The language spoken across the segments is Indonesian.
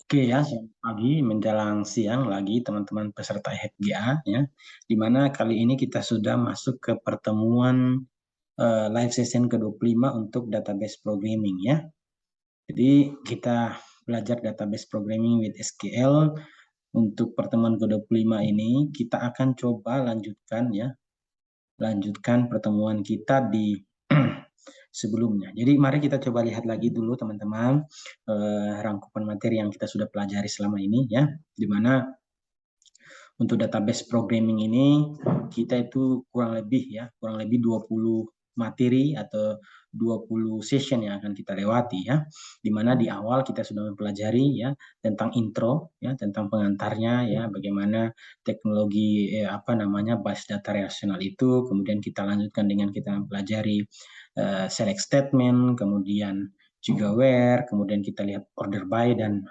Oke ya, selamat pagi menjelang siang lagi teman-teman peserta HGA ya. Di mana kali ini kita sudah masuk ke pertemuan live session ke-25 untuk database programming ya. Jadi kita belajar database programming with SQL untuk pertemuan ke-25 ini kita akan coba lanjutkan ya. Lanjutkan pertemuan kita di sebelumnya. Jadi mari kita coba lihat lagi dulu teman-teman rangkuman materi yang kita sudah pelajari selama ini ya, di mana untuk database programming ini kita itu kurang lebih 20 materi atau 20 session yang akan kita lewati ya, di mana di awal kita sudah mempelajari ya tentang intro ya, tentang pengantarnya ya, bagaimana teknologi base data relasional itu, kemudian kita lanjutkan dengan kita mempelajari select statement, kemudian juga where, kemudian kita lihat order by dan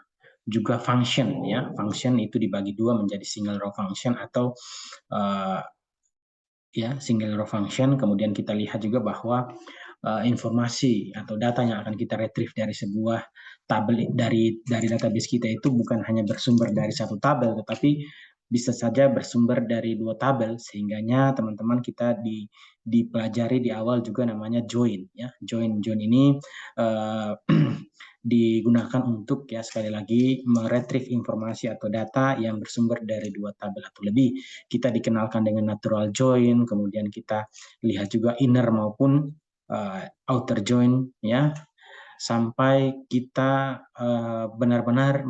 juga function ya. Function itu dibagi dua menjadi single row function atau uh, single row function. Kemudian kita lihat juga bahwa informasi atau data yang akan kita retrieve dari sebuah tabel dari database kita itu bukan hanya bersumber dari satu tabel, tetapi bisa saja bersumber dari dua tabel, sehingganya teman-teman kita dipelajari di awal juga namanya join ya. Join ini digunakan untuk ya sekali lagi meretrieve informasi atau data yang bersumber dari dua tabel atau lebih. Kita dikenalkan dengan natural join, kemudian kita lihat juga inner maupun outer join ya, sampai kita benar-benar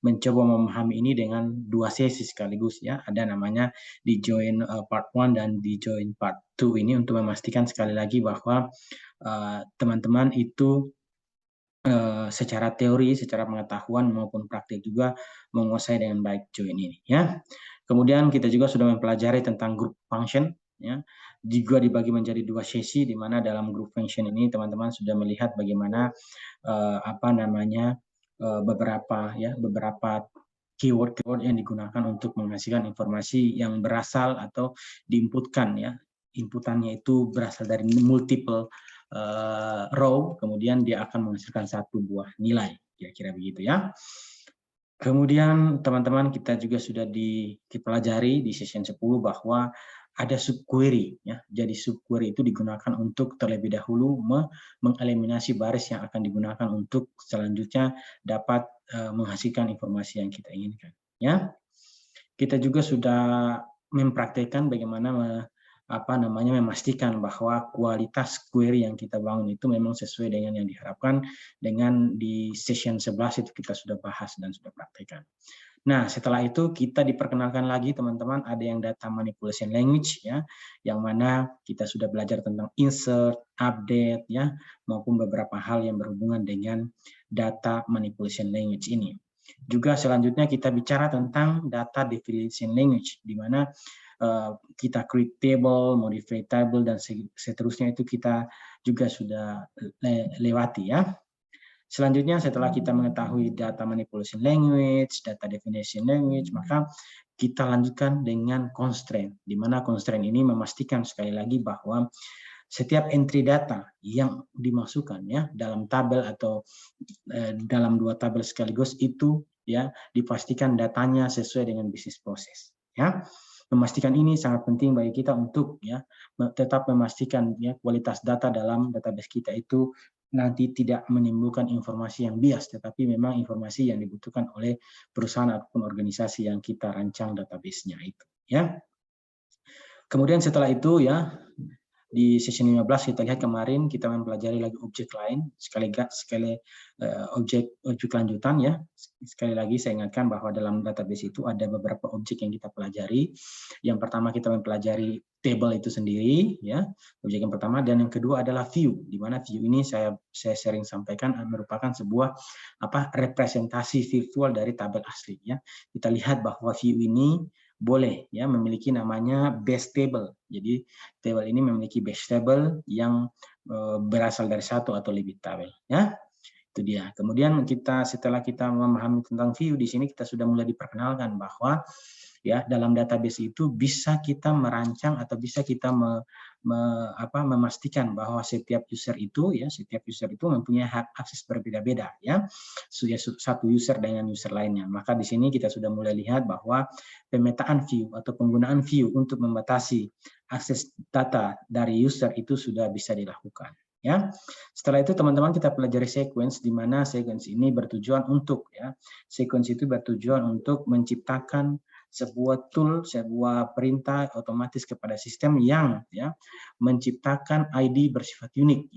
mencoba memahami ini dengan dua sesi sekaligus ya. Ada namanya di join part 1 dan di join part 2 ini untuk memastikan sekali lagi bahwa teman-teman itu secara teori, secara pengetahuan maupun praktik juga menguasai dengan baik join ini ya. Kemudian kita juga sudah mempelajari tentang group function ya. Juga dibagi menjadi dua sesi, di mana dalam group function ini teman-teman sudah melihat bagaimana beberapa keyword yang digunakan untuk menghasilkan informasi yang berasal atau diinputkan ya. Inputannya itu berasal dari multiple row, kemudian dia akan menghasilkan satu buah nilai, kira-kira begitu ya. Kemudian teman-teman kita juga sudah dipelajari di session 10 bahwa ada subquery ya. Jadi subquery itu digunakan untuk terlebih dahulu mengeliminasi baris yang akan digunakan untuk selanjutnya dapat menghasilkan informasi yang kita inginkan ya. Kita juga sudah mempraktekkan bagaimana memastikan bahwa kualitas query yang kita bangun itu memang sesuai dengan yang diharapkan, dengan di session 11 itu kita sudah bahas dan sudah praktekkan. Nah, setelah itu kita diperkenalkan lagi teman-teman, ada yang data manipulation language ya, yang mana kita sudah belajar tentang insert, update ya, maupun beberapa hal yang berhubungan dengan data manipulation language ini. Juga selanjutnya kita bicara tentang data definition language, di mana kita create table, modify table, dan seterusnya itu kita juga sudah lewati ya. Selanjutnya setelah kita mengetahui data manipulation language, data definition language, maka kita lanjutkan dengan constraint, di mana constraint ini memastikan sekali lagi bahwa setiap entry data yang dimasukkan ya dalam tabel atau dalam dua tabel sekaligus itu ya dipastikan datanya sesuai dengan bisnis proses ya. Memastikan ini sangat penting bagi kita untuk ya tetap memastikan ya kualitas data dalam database kita itu nanti tidak menimbulkan informasi yang bias, tetapi memang informasi yang dibutuhkan oleh perusahaan ataupun organisasi yang kita rancang database-nya itu ya. Kemudian setelah itu ya di sesi 15 kita lihat kemarin kita mempelajari lagi objek lain, objek lanjutan ya. Sekali lagi saya ingatkan bahwa dalam database itu ada beberapa objek yang kita pelajari. Yang pertama kita mempelajari table itu sendiri ya, objek yang pertama, dan yang kedua adalah view, di mana view ini saya sering sampaikan merupakan sebuah representasi virtual dari tabel asli ya. Kita lihat bahwa view ini boleh ya memiliki namanya base table. Jadi table ini memiliki base table yang berasal dari satu atau lebih tabel ya. Itu dia. Kemudian setelah kita memahami tentang view, di sini kita sudah mulai diperkenalkan bahwa ya dalam database itu bisa kita merancang atau bisa kita memastikan bahwa setiap user itu mempunyai hak akses berbeda-beda ya, satu user dengan user lainnya. Maka di sini kita sudah mulai lihat bahwa pemetaan view atau penggunaan view untuk membatasi akses data dari user itu sudah bisa dilakukan. Ya, setelah itu teman-teman kita pelajari sequence, di mana sequence ini bertujuan untuk sequence itu bertujuan untuk menciptakan sebuah tool, sebuah perintah otomatis kepada sistem yang menciptakan ID bersifat unik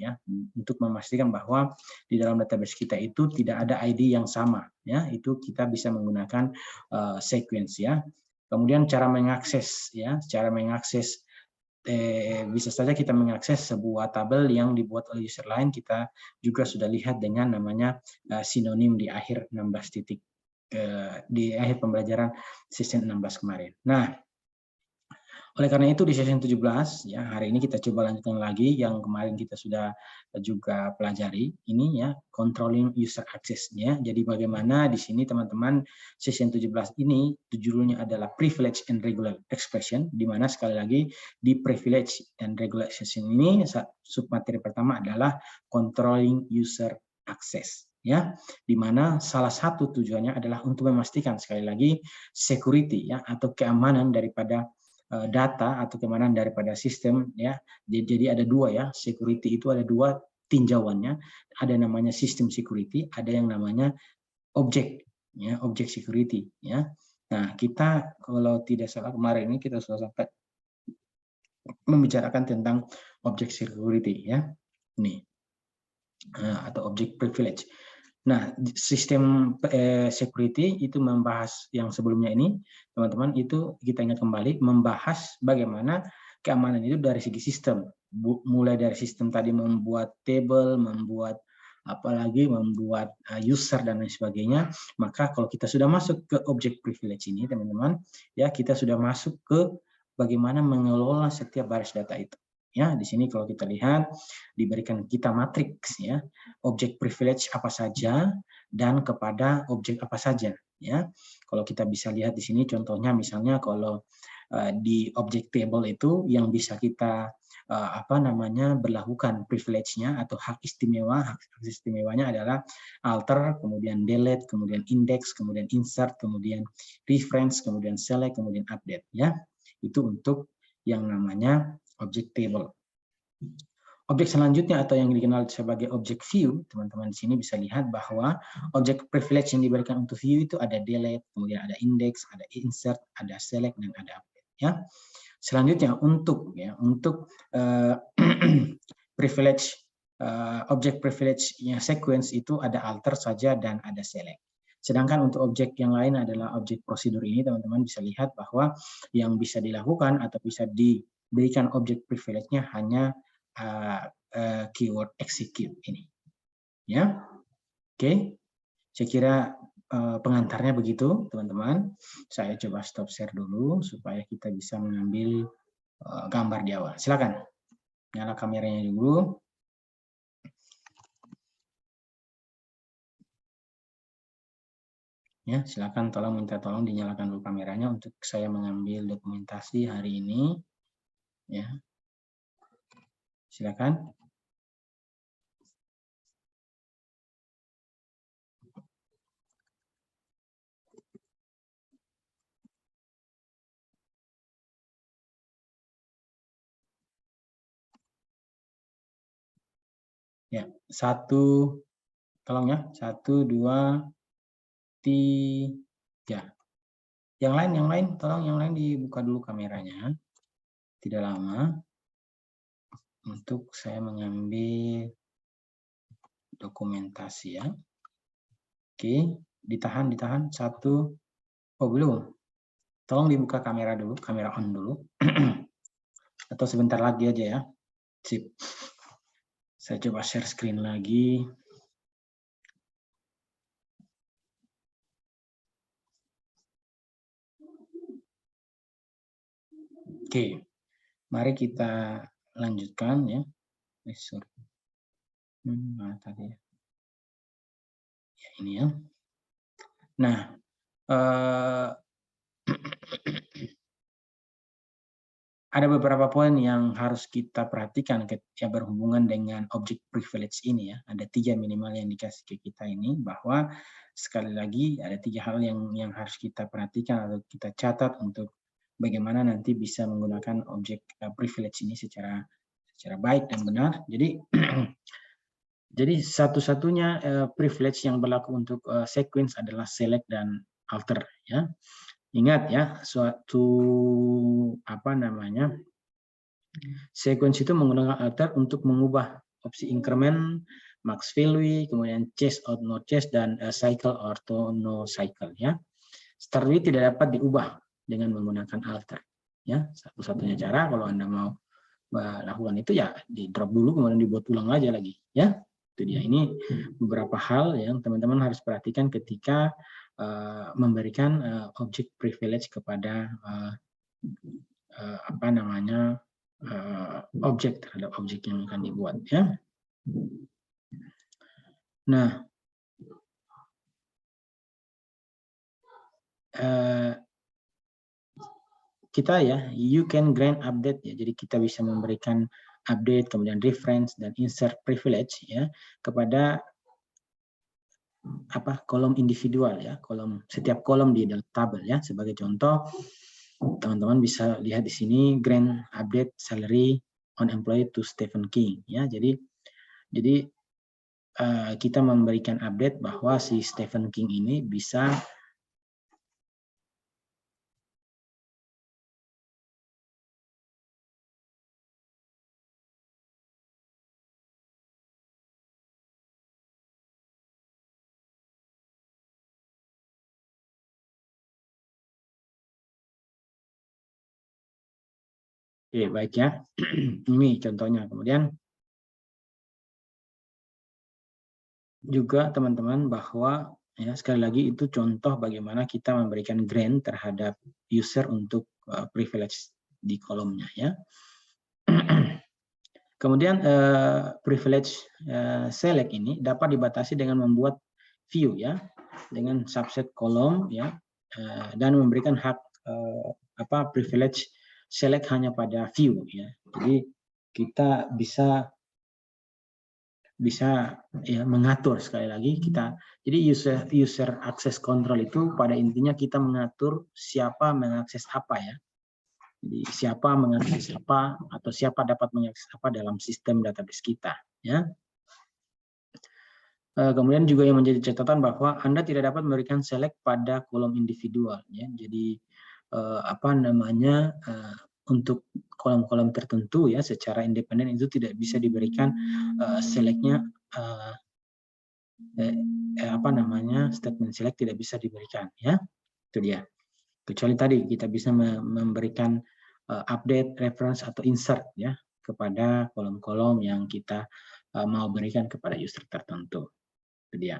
untuk memastikan bahwa di dalam database kita itu tidak ada ID yang sama itu kita bisa menggunakan sequence Kemudian cara mengakses bisa saja kita mengakses sebuah tabel yang dibuat oleh user lain, kita juga sudah lihat dengan namanya sinonim di akhir 16 titik di akhir pembelajaran season 16 kemarin. Nah, oleh karena itu di session 17 hari ini kita coba lanjutkan lagi yang kemarin kita sudah juga pelajari ini controlling user access Jadi bagaimana di sini teman-teman session 17 ini judulnya adalah privilege and regular expression, di mana sekali lagi di privilege and regular expression ini submateri pertama adalah controlling user access di mana salah satu tujuannya adalah untuk memastikan sekali lagi security atau keamanan daripada data atau keamanan daripada sistem Jadi ada dua security itu ada dua tinjauannya, ada namanya sistem security, ada yang namanya objek objek security Nah, kita kalau tidak salah kemarin ini kita sudah sampai membicarakan tentang objek security ini atau objek privilege. Nah, sistem security itu membahas yang sebelumnya ini, teman-teman, itu kita ingat kembali, membahas bagaimana keamanan itu dari segi sistem. Mulai dari sistem tadi membuat table, membuat user dan lain sebagainya. Maka kalau kita sudah masuk ke object privilege ini, teman-teman, kita sudah masuk ke bagaimana mengelola setiap baris data itu. Di sini kalau kita lihat diberikan kita matriks objek privilege apa saja dan kepada objek apa saja Kalau kita bisa lihat di sini contohnya, misalnya kalau di objek table itu yang bisa kita berlakukan privilege-nya atau hak istimewanya adalah alter, kemudian delete, kemudian index, kemudian insert, kemudian reference, kemudian select, kemudian update Itu untuk yang namanya objek table. Objek selanjutnya atau yang dikenal sebagai objek view, teman-teman di sini bisa lihat bahwa objek privilege yang diberikan untuk view itu ada delete, kemudian ada index, ada insert, ada select, dan ada update Selanjutnya untuk privilege objek privilege yang sequence itu ada alter saja dan ada select. Sedangkan untuk objek yang lain adalah objek prosedur ini, teman-teman bisa lihat bahwa yang bisa dilakukan atau bisa diberikan objek privilege-nya hanya keyword execute ini. Oke. Saya kira pengantarnya begitu, teman-teman. Saya coba stop share dulu supaya kita bisa mengambil gambar di awal. Silakan. Nyala kameranya dulu. Silakan minta tolong dinyalakan dulu kameranya untuk saya mengambil dokumentasi hari ini. Silakan. Tolong 1, 2, 3. Yang lain, tolong yang lain dibuka dulu kameranya. Tidak lama. Untuk saya mengambil dokumentasi Oke, ditahan. 1. Oh, belum. Tolong dibuka kamera dulu, kamera on dulu. Atau sebentar lagi aja Sip. Saya coba share screen lagi. Oke, mari kita lanjutkan Sorry. Mana tadi ini Nah, ada beberapa poin yang harus kita perhatikan ketika berhubungan dengan object privilege ini ya. Ada 3 minimal yang dikasih ke kita ini, bahwa sekali lagi ada 3 hal yang harus kita perhatikan atau kita catat untuk bagaimana nanti bisa menggunakan object privilege ini secara baik dan benar. Jadi jadi satu-satunya privilege yang berlaku untuk sequence adalah select dan alter ya. Ingat ya, suatu sequence itu menggunakan alter untuk mengubah opsi increment, max value, kemudian chase or no chase, dan cycle or no cycle ya. Start with tidak dapat diubah dengan menggunakan alter ya. Satu-satunya cara kalau Anda mau melakukan itu ya di drop dulu kemudian dibuat ulang aja lagi ya. Itu dia. Ini beberapa hal yang teman-teman harus perhatikan ketika memberikan object privilege kepada objek terhadap objek yang akan dibuat ya. Nah, kita ya, you can grant update ya. Jadi kita bisa memberikan update, kemudian reference dan insert privilege ya kepada kolom individual ya, setiap kolom di dalam tabel ya. Sebagai contoh, teman-teman bisa lihat di sini grant update salary on employee to Stephen King ya. Jadi kita memberikan update bahwa si Stephen King ini bisa baik ya. Ini contohnya. Kemudian juga teman-teman bahwa ya sekali lagi itu contoh bagaimana kita memberikan grant terhadap user untuk privilege di kolomnya ya. Kemudian privilege select ini dapat dibatasi dengan membuat view ya, dengan subset kolom ya, dan memberikan hak privilege select hanya pada view ya. Jadi kita bisa ya mengatur, sekali lagi kita, jadi user access control itu pada intinya kita mengatur siapa mengakses apa ya. Jadi siapa mengakses apa atau siapa dapat mengakses apa dalam sistem database kita ya. Kemudian juga yang menjadi catatan bahwa Anda tidak dapat memberikan select pada kolom individual ya. Jadi untuk kolom-kolom tertentu ya secara independen itu tidak bisa diberikan selectnya statement select tidak bisa diberikan ya. Itu dia. Kecuali tadi kita bisa memberikan update, reference atau insert ya kepada kolom-kolom yang kita mau berikan kepada user tertentu. Itu dia.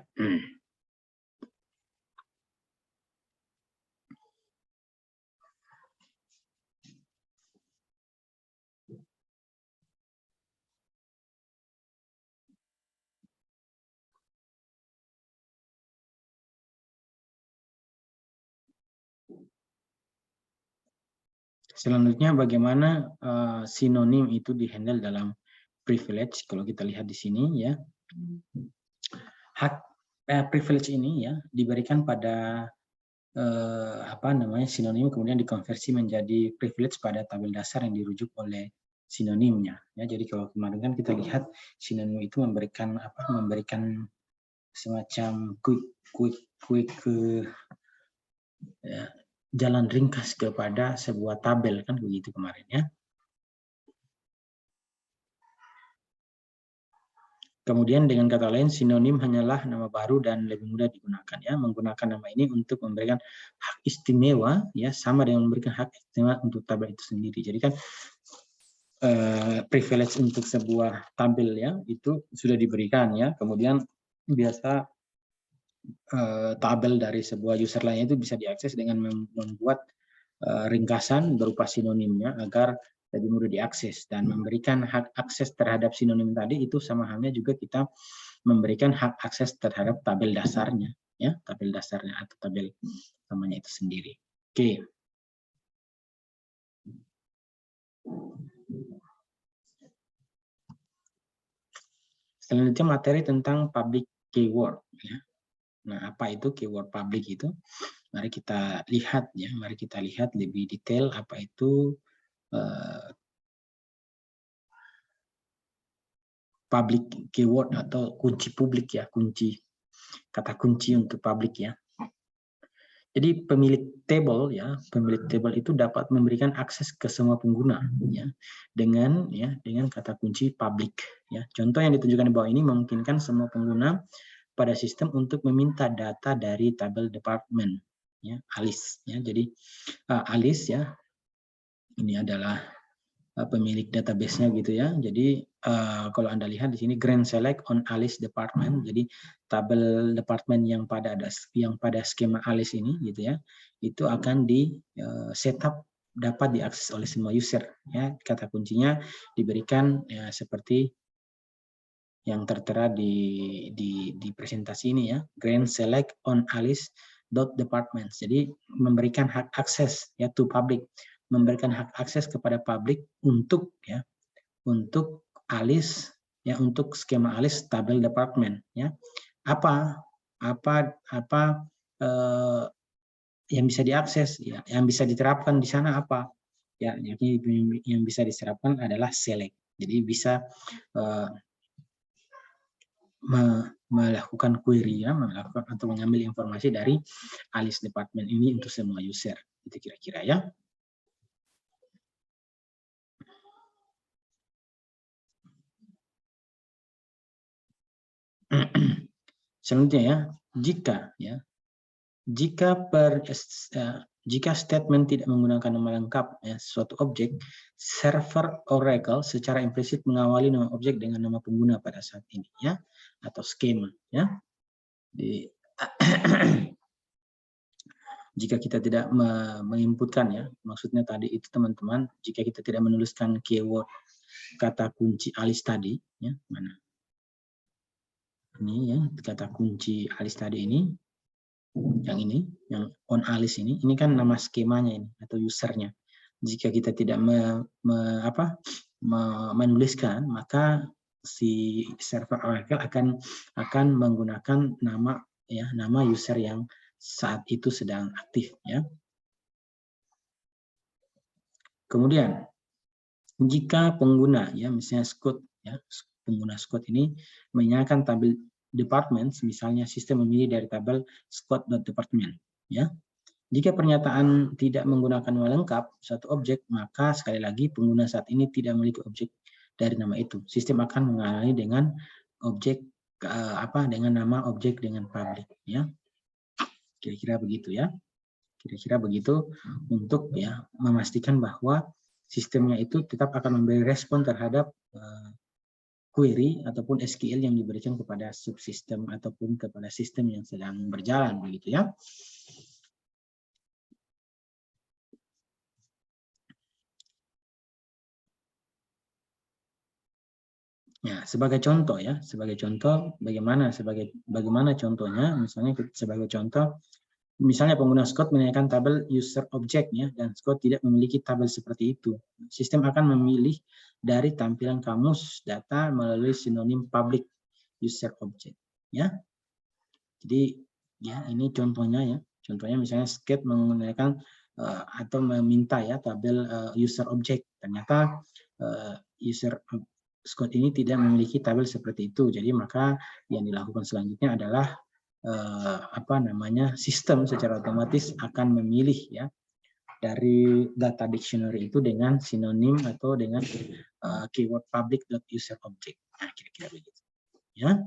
Selanjutnya bagaimana sinonim itu dihandle dalam privilege. Kalau kita lihat di sini ya, hak privilege ini ya diberikan pada sinonim kemudian dikonversi menjadi privilege pada tabel dasar yang dirujuk oleh sinonimnya ya. Jadi kalau kemarin kan kita lihat sinonim itu memberikan semacam quick ya, jalan ringkas kepada sebuah tabel kan begitu kemarin ya. Kemudian dengan kata lain sinonim hanyalah nama baru dan lebih mudah digunakan ya. Menggunakan nama ini untuk memberikan hak istimewa ya, sama dengan memberikan hak istimewa untuk tabel itu sendiri. Jadi kan privilege untuk sebuah tabel ya itu sudah diberikan ya. Kemudian biasa tabel dari sebuah user lainnya itu bisa diakses dengan membuat ringkasan berupa sinonimnya agar lebih mudah diakses, dan memberikan hak akses terhadap sinonim tadi itu sama halnya juga kita memberikan hak akses terhadap tabel dasarnya ya, tabel dasarnya atau tabel namanya itu sendiri. Oke. Selanjutnya materi tentang public keyword. Ya. Nah, apa itu keyword public itu? Mari kita lihat ya, mari kita lihat lebih detail apa itu public keyword atau kunci publik ya, kata kunci untuk publik ya. Jadi pemilik table itu dapat memberikan akses ke semua pengguna ya dengan kata kunci public ya. Contoh yang ditunjukkan di bawah ini memungkinkan semua pengguna pada sistem untuk meminta data dari tabel department ya, ALIS ya. Jadi ALIS ya ini adalah pemilik database-nya gitu ya. Jadi kalau Anda lihat di sini Grand Select on ALIS department. Jadi tabel departemen yang pada skema ALIS ini gitu ya. Itu akan di setup dapat diakses oleh semua user ya. Kata kuncinya diberikan ya, seperti yang tertera di presentasi ini ya. Grand Select on ALIS departments. Jadi memberikan hak akses ya to public, memberikan hak akses kepada publik untuk ALIS ya, untuk skema ALIS tabel department ya. Apa yang bisa diakses ya, yang bisa diterapkan di sana apa ya, yang bisa diterapkan adalah select. Jadi bisa melakukan query ya, melakukan atau mengambil informasi dari ALIS department ini untuk semua user. Itu kira-kira ya. Selanjutnya ya, jika statement tidak menggunakan nama lengkap ya, suatu objek, server Oracle secara implisit mengawali nama objek dengan nama pengguna pada saat ini ya, atau skema ya. Jika kita tidak menginputkan ya, maksudnya tadi itu teman-teman, jika kita tidak menuliskan keyword kata kunci ALIS tadi ya, mana ini ya, kata kunci ALIS tadi ini, yang on ALIS ini kan nama skemanya ini atau usernya. Jika kita tidak menuliskan, maka si server Oracle akan menggunakan nama user yang saat itu sedang aktif ya. Kemudian jika pengguna ya, misalnya Scott ya, pengguna Scott ini menyalakan tabel department, misalnya sistem memilih dari tabel Scott.department ya. Jika pernyataan tidak menggunakan nama lengkap satu objek, maka sekali lagi pengguna saat ini tidak memiliki objek dari nama itu. Sistem akan mengalami dengan objek dengan nama objek dengan public ya. Kira-kira begitu ya. Kira-kira begitu untuk ya memastikan bahwa sistemnya itu tetap akan memberi respon terhadap query ataupun SQL yang diberikan kepada subsistem ataupun kepada sistem yang sedang berjalan begitu ya. Ya, sebagai contoh bagaimana contohnya, misalnya sebagai contoh, misalnya pengguna Scott menanyakan tabel user object ya, dan Scott tidak memiliki tabel seperti itu. Sistem akan memilih dari tampilan kamus data melalui sinonim public user object ya. Jadi ya ini contohnya ya. Contohnya misalnya Scott menggunakan atau meminta ya tabel user object. Ternyata user Scott ini tidak memiliki tabel seperti itu. Jadi maka yang dilakukan selanjutnya adalah sistem secara otomatis akan memilih ya dari data dictionary itu dengan sinonim atau dengan keyword public.user object. Nah, kira-kira begitu. Ya.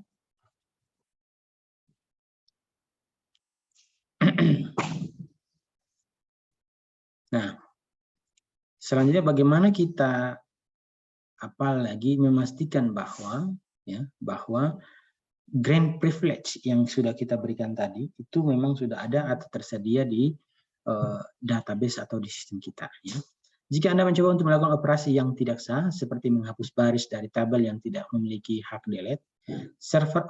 Nah, selanjutnya bagaimana kita apalagi memastikan bahwa grant privilege yang sudah kita berikan tadi itu memang sudah ada atau tersedia di database atau di sistem kita ya. Jika Anda mencoba untuk melakukan operasi yang tidak sah seperti menghapus baris dari tabel yang tidak memiliki hak delete, server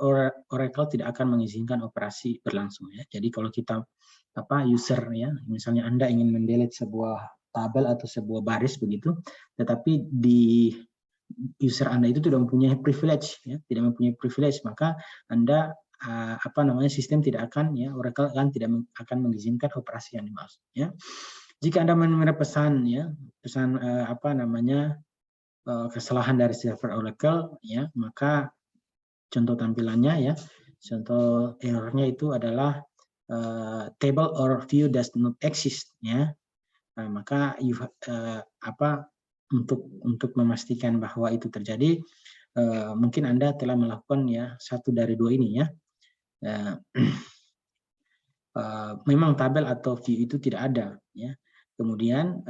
Oracle tidak akan mengizinkan operasi berlangsung ya. Jadi kalau kita user ya, misalnya Anda ingin mendelete sebuah tabel atau sebuah baris begitu, tetapi di user Anda itu tidak mempunyai privilege, ya, tidak mempunyai privilege, maka Anda sistem tidak akan, ya, Oracle tidak akan mengizinkan operasi yang dimaksud, ya. Jika Anda menerima pesan, ya, pesan kesalahan dari server Oracle, ya, maka contoh tampilannya, ya, contoh errornya itu adalah table or view does not exist, ya. Nah, maka untuk memastikan bahwa itu terjadi, mungkin Anda telah melakukan, ya, satu dari dua ini, ya. Memang tabel atau view itu tidak ada, ya. Kemudian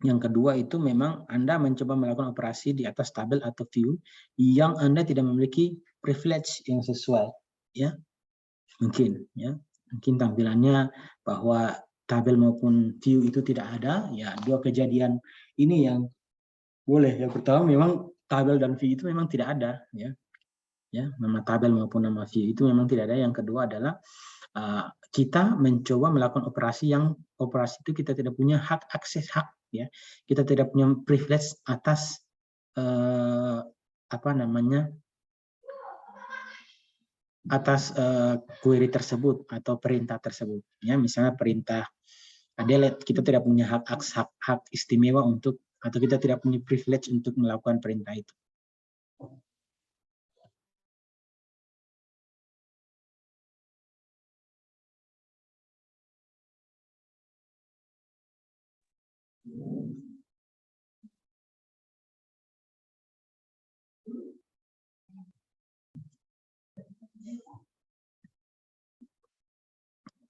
yang kedua itu memang Anda mencoba melakukan operasi di atas tabel atau view yang Anda tidak memiliki privilege yang sesuai, ya. Mungkin tampilannya bahwa tabel maupun view itu tidak ada, ya. Dua kejadian ini yang boleh. Yang pertama memang tabel dan view itu memang tidak ada, ya. Nama tabel maupun nama view itu memang tidak ada. Yang kedua adalah kita mencoba melakukan operasi itu kita tidak punya hak akses, ya. Kita tidak punya privilege atas query tersebut atau perintah tersebut, ya. Misalnya perintah delete, kita tidak punya hak istimewa atau kita tidak punya privilege untuk melakukan perintah itu.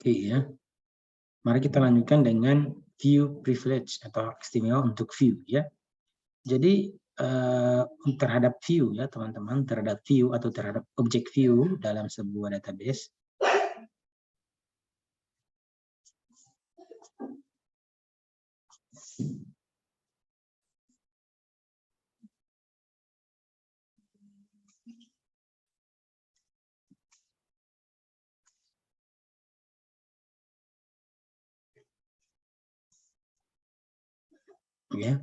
Oke, ya. Mari kita lanjutkan dengan view privilege atau hak istimewa untuk view, ya. Jadi terhadap view, ya teman-teman, terhadap view atau terhadap objek view dalam sebuah database, ya,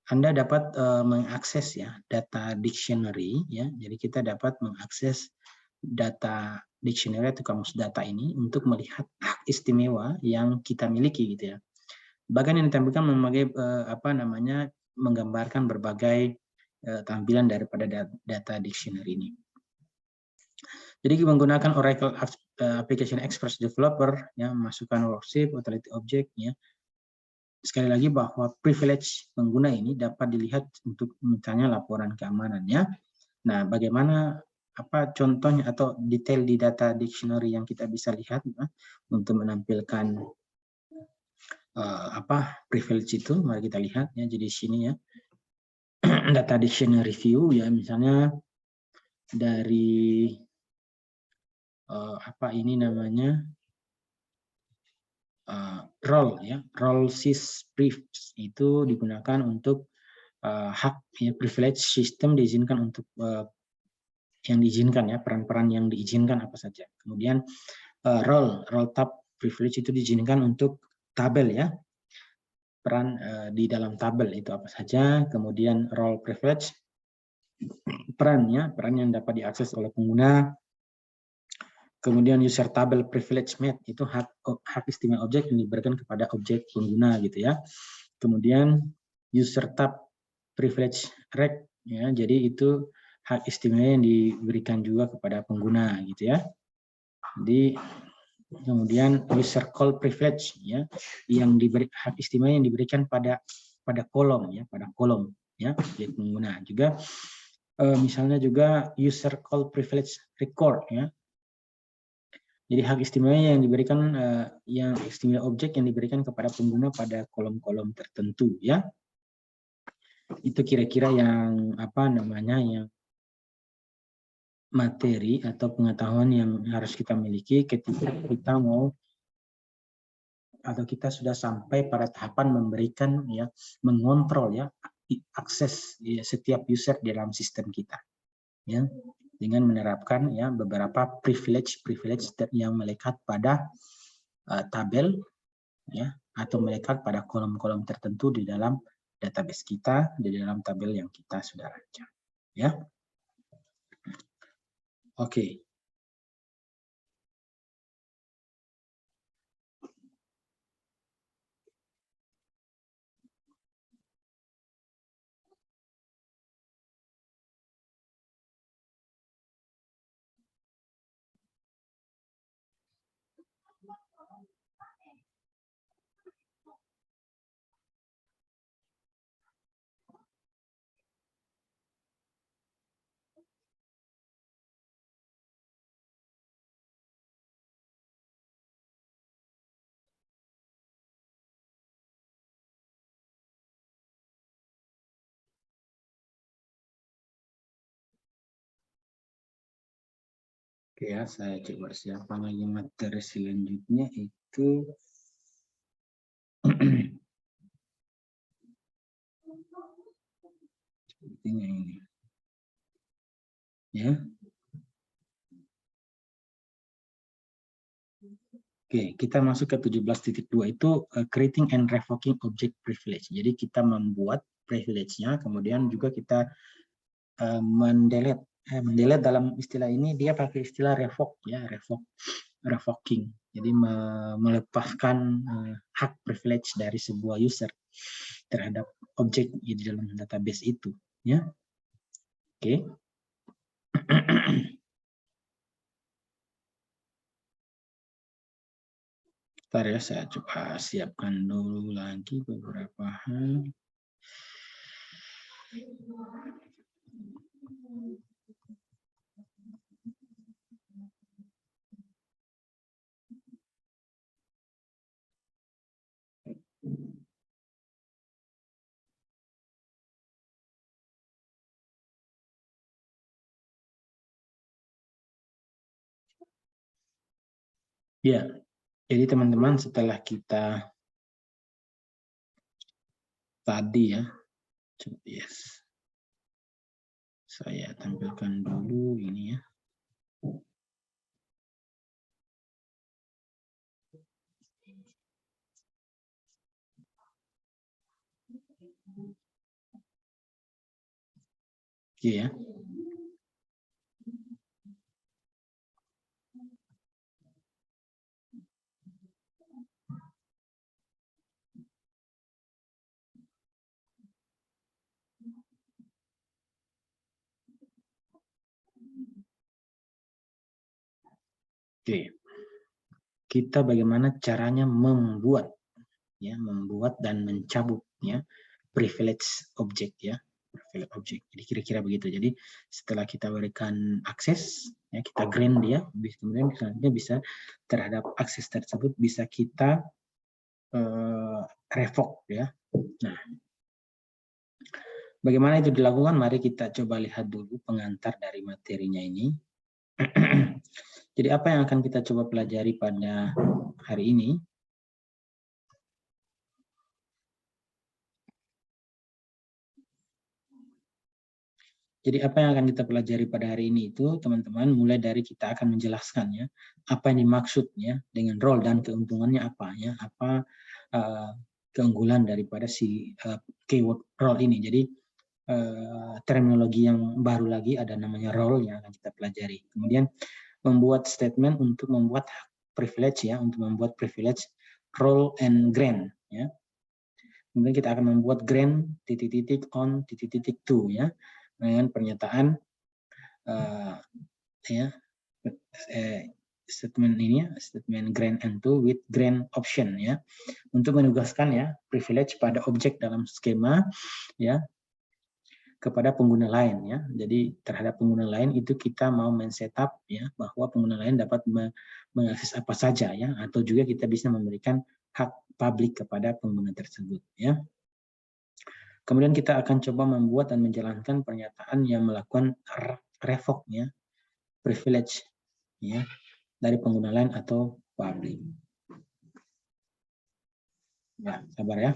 Anda dapat mengakses, ya, data dictionary, ya. Jadi kita dapat mengakses data dictionary atau kamus data ini untuk melihat hak istimewa yang kita miliki, gitu, ya. Bagian yang ditampilkan menggambarkan berbagai tampilan daripada data dictionary ini. Jadi menggunakan Oracle Application Express Developer, ya, masukkan worksheet, utility object, ya. Sekali lagi bahwa privilege pengguna ini dapat dilihat untuk misalnya laporan keamanannya. Nah, bagaimana contohnya atau detail di data dictionary yang kita bisa lihat, ya, untuk menampilkan privilege itu? Mari kita lihat, ya. Jadi sini, ya, data dictionary view, ya, misalnya dari ini namanya role, ya, role sys prefs itu digunakan untuk hak, ya, privilege sistem diizinkan untuk yang diizinkan, ya, peran-peran yang diizinkan apa saja. Kemudian role tab privilege itu diizinkan untuk tabel, ya, peran di dalam tabel itu apa saja. Kemudian role privilege peran yang dapat diakses oleh pengguna. Kemudian user table privilege made itu hak istimewa objek yang diberikan kepada objek pengguna, gitu, ya. Kemudian user tab privilege rect, ya, jadi itu hak istimewa yang diberikan juga kepada pengguna, gitu, ya. Jadi kemudian user call privilege, ya, yang diberi hak istimewa yang diberikan pada kolom, ya, ya, objek pengguna. Juga misalnya juga user call privilege record, ya. Jadi hak istimewa yang diberikan yang istimewa objek yang diberikan kepada pengguna pada kolom-kolom tertentu, ya. Itu kira-kira yang yang materi atau pengetahuan yang harus kita miliki ketika kita mau atau kita sudah sampai pada tahapan memberikan, ya, mengontrol, ya, akses, ya, setiap user di dalam sistem kita, ya, dengan menerapkan, ya, beberapa privilege yang melekat pada tabel, ya, atau melekat pada kolom-kolom tertentu di dalam database kita, di dalam tabel yang kita sudah rancang. Ya, oke. Oke ya, saya coba siapkan lagi materi selanjutnya itu sepertinya ini. Ya. Oke, kita masuk ke 17.2 itu creating and revoking object privilege. Jadi kita membuat privilege-nya, kemudian juga kita mendelete. Mendelete dalam istilah ini dia pakai istilah revoke ya, revoking. Jadi melepaskan hak privilege dari sebuah user terhadap objek di dalam database itu, ya. Oke. Bentar ya, saya coba siapkan dulu lagi beberapa hal. Ya, jadi teman-teman setelah kita tadi ya, yes, saya tampilkan dulu ini ya. Oke ya. Oke. Kita bagaimana caranya membuat dan mencabut ya privilege object ya, privilege object. Jadi kira-kira begitu. Jadi setelah kita berikan akses ya, kita grant dia, kemudian selanjutnya bisa terhadap akses tersebut bisa kita revoke ya. Nah, bagaimana itu dilakukan? Mari kita coba lihat dulu pengantar dari materinya ini. Jadi apa yang akan kita coba pelajari pada hari ini? Jadi apa yang akan kita pelajari pada hari ini itu, teman-teman, mulai dari kita akan menjelaskan ya, apa yang dimaksud ya dengan role dan keuntungannya apa ya, apa keunggulan daripada si keyword role ini. Jadi terminologi yang baru lagi ada namanya role yang akan kita pelajari. Kemudian membuat statement untuk membuat privilege ya, untuk membuat privilege role and grant ya. Kemudian kita akan membuat grant titik-titik on titik-titik to ya, dengan pernyataan statement ini ya, statement grant and to with grant option ya, untuk menugaskan ya privilege pada objek dalam skema ya kepada pengguna lain ya. Jadi terhadap pengguna lain itu kita mau men-setup ya bahwa pengguna lain dapat mengakses apa saja ya, atau juga kita bisa memberikan hak publik kepada pengguna tersebut ya. Kemudian kita akan coba membuat dan menjalankan pernyataan yang melakukan revoke ya, privilege ya dari pengguna lain atau publik. Ya, sabar ya.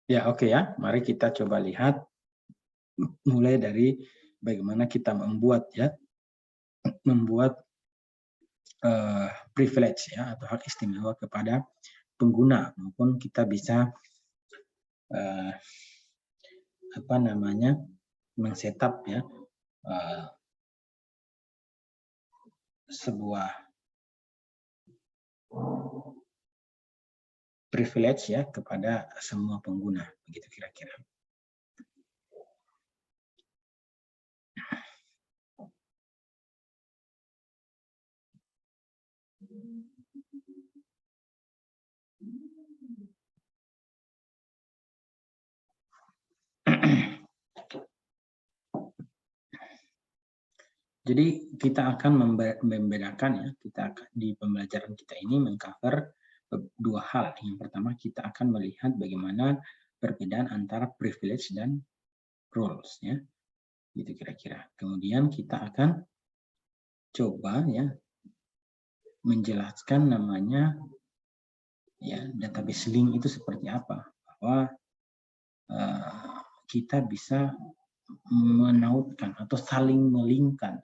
Ya, oke ya. Mari kita coba lihat mulai dari bagaimana kita membuat privilege ya atau hak istimewa kepada pengguna, maupun kita bisa men-setup ya sebuah privilege ya kepada semua pengguna, begitu kira-kira. Jadi kita akan membedakan ya, di pembelajaran kita ini mengcover dua hal. Yang pertama kita akan melihat bagaimana perbedaan antara privilege dan roles ya, gitu kira-kira. Kemudian kita akan coba ya menjelaskan namanya ya database link itu seperti apa, bahwa kita bisa menautkan atau saling melingkan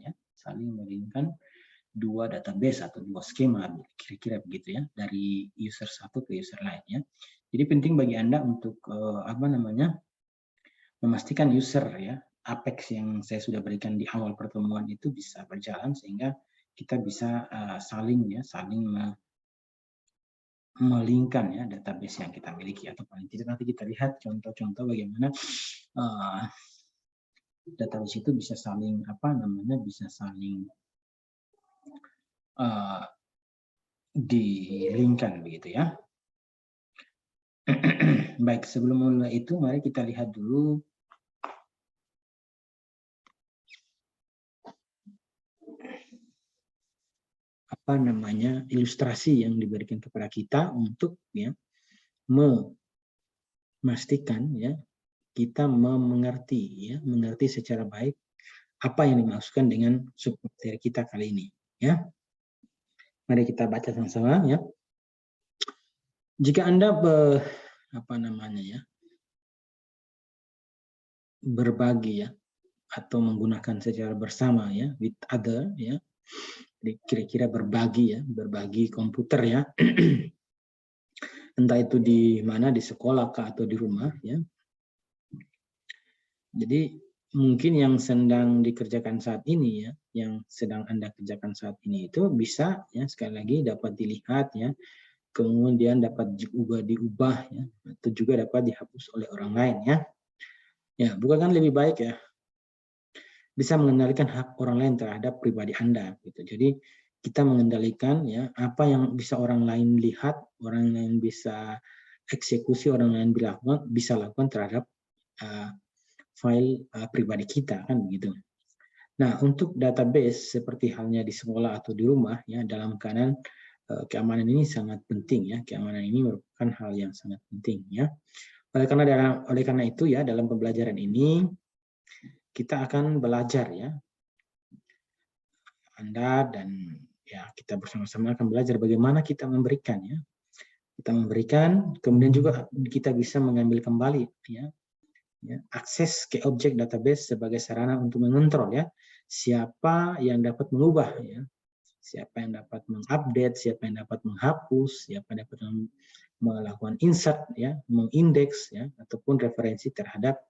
dua database atau dua skema, kira-kira begitu ya, dari user satu ke user lain ya. Jadi penting bagi Anda untuk memastikan user ya, Apex yang saya sudah berikan di awal pertemuan itu bisa berjalan sehingga kita bisa saling melingkan ya database yang kita miliki, atau paling tidak nanti kita lihat contoh-contoh bagaimana database itu bisa saling dilingkan begitu ya. Baik, sebelum mulai itu mari kita lihat dulu ilustrasi yang diberikan kepada kita untuk ya memastikan ya kita mengerti secara baik apa yang dimaksudkan dengan submateri kita kali ini ya. Mari kita baca sama-sama ya. Jika Anda berbagi ya atau menggunakan secara bersama ya with other ya, kira-kira berbagi komputer ya, entah itu di mana, di sekolah kah atau di rumah ya. Jadi mungkin yang sedang dikerjakan saat ini ya, yang sedang Anda kerjakan saat ini itu bisa ya sekali lagi dapat dilihat ya, kemudian dapat diubah ya, atau juga dapat dihapus oleh orang lain ya. Ya, bukan lebih baik ya bisa mengendalikan hak orang lain terhadap pribadi Anda gitu. Jadi kita mengendalikan ya apa yang bisa orang lain lihat, orang lain bisa eksekusi, orang lain bisa lakukan terhadap file pribadi kita kan begitu. Nah, untuk database seperti halnya di sekolah atau di rumah ya, dalam keadaan keamanan ini sangat penting ya. Keamanan ini merupakan hal yang sangat penting ya. Oleh karena itu ya, dalam pembelajaran ini kita akan belajar ya. Anda dan ya kita bersama-sama akan belajar bagaimana kita memberikan ya. Kita memberikan, kemudian juga kita bisa mengambil kembali ya akses ke objek database sebagai sarana untuk mengontrol ya siapa yang dapat mengubah ya, siapa yang dapat mengupdate, siapa yang dapat menghapus, siapa yang dapat melakukan insert ya, mengindeks ya, ataupun referensi terhadap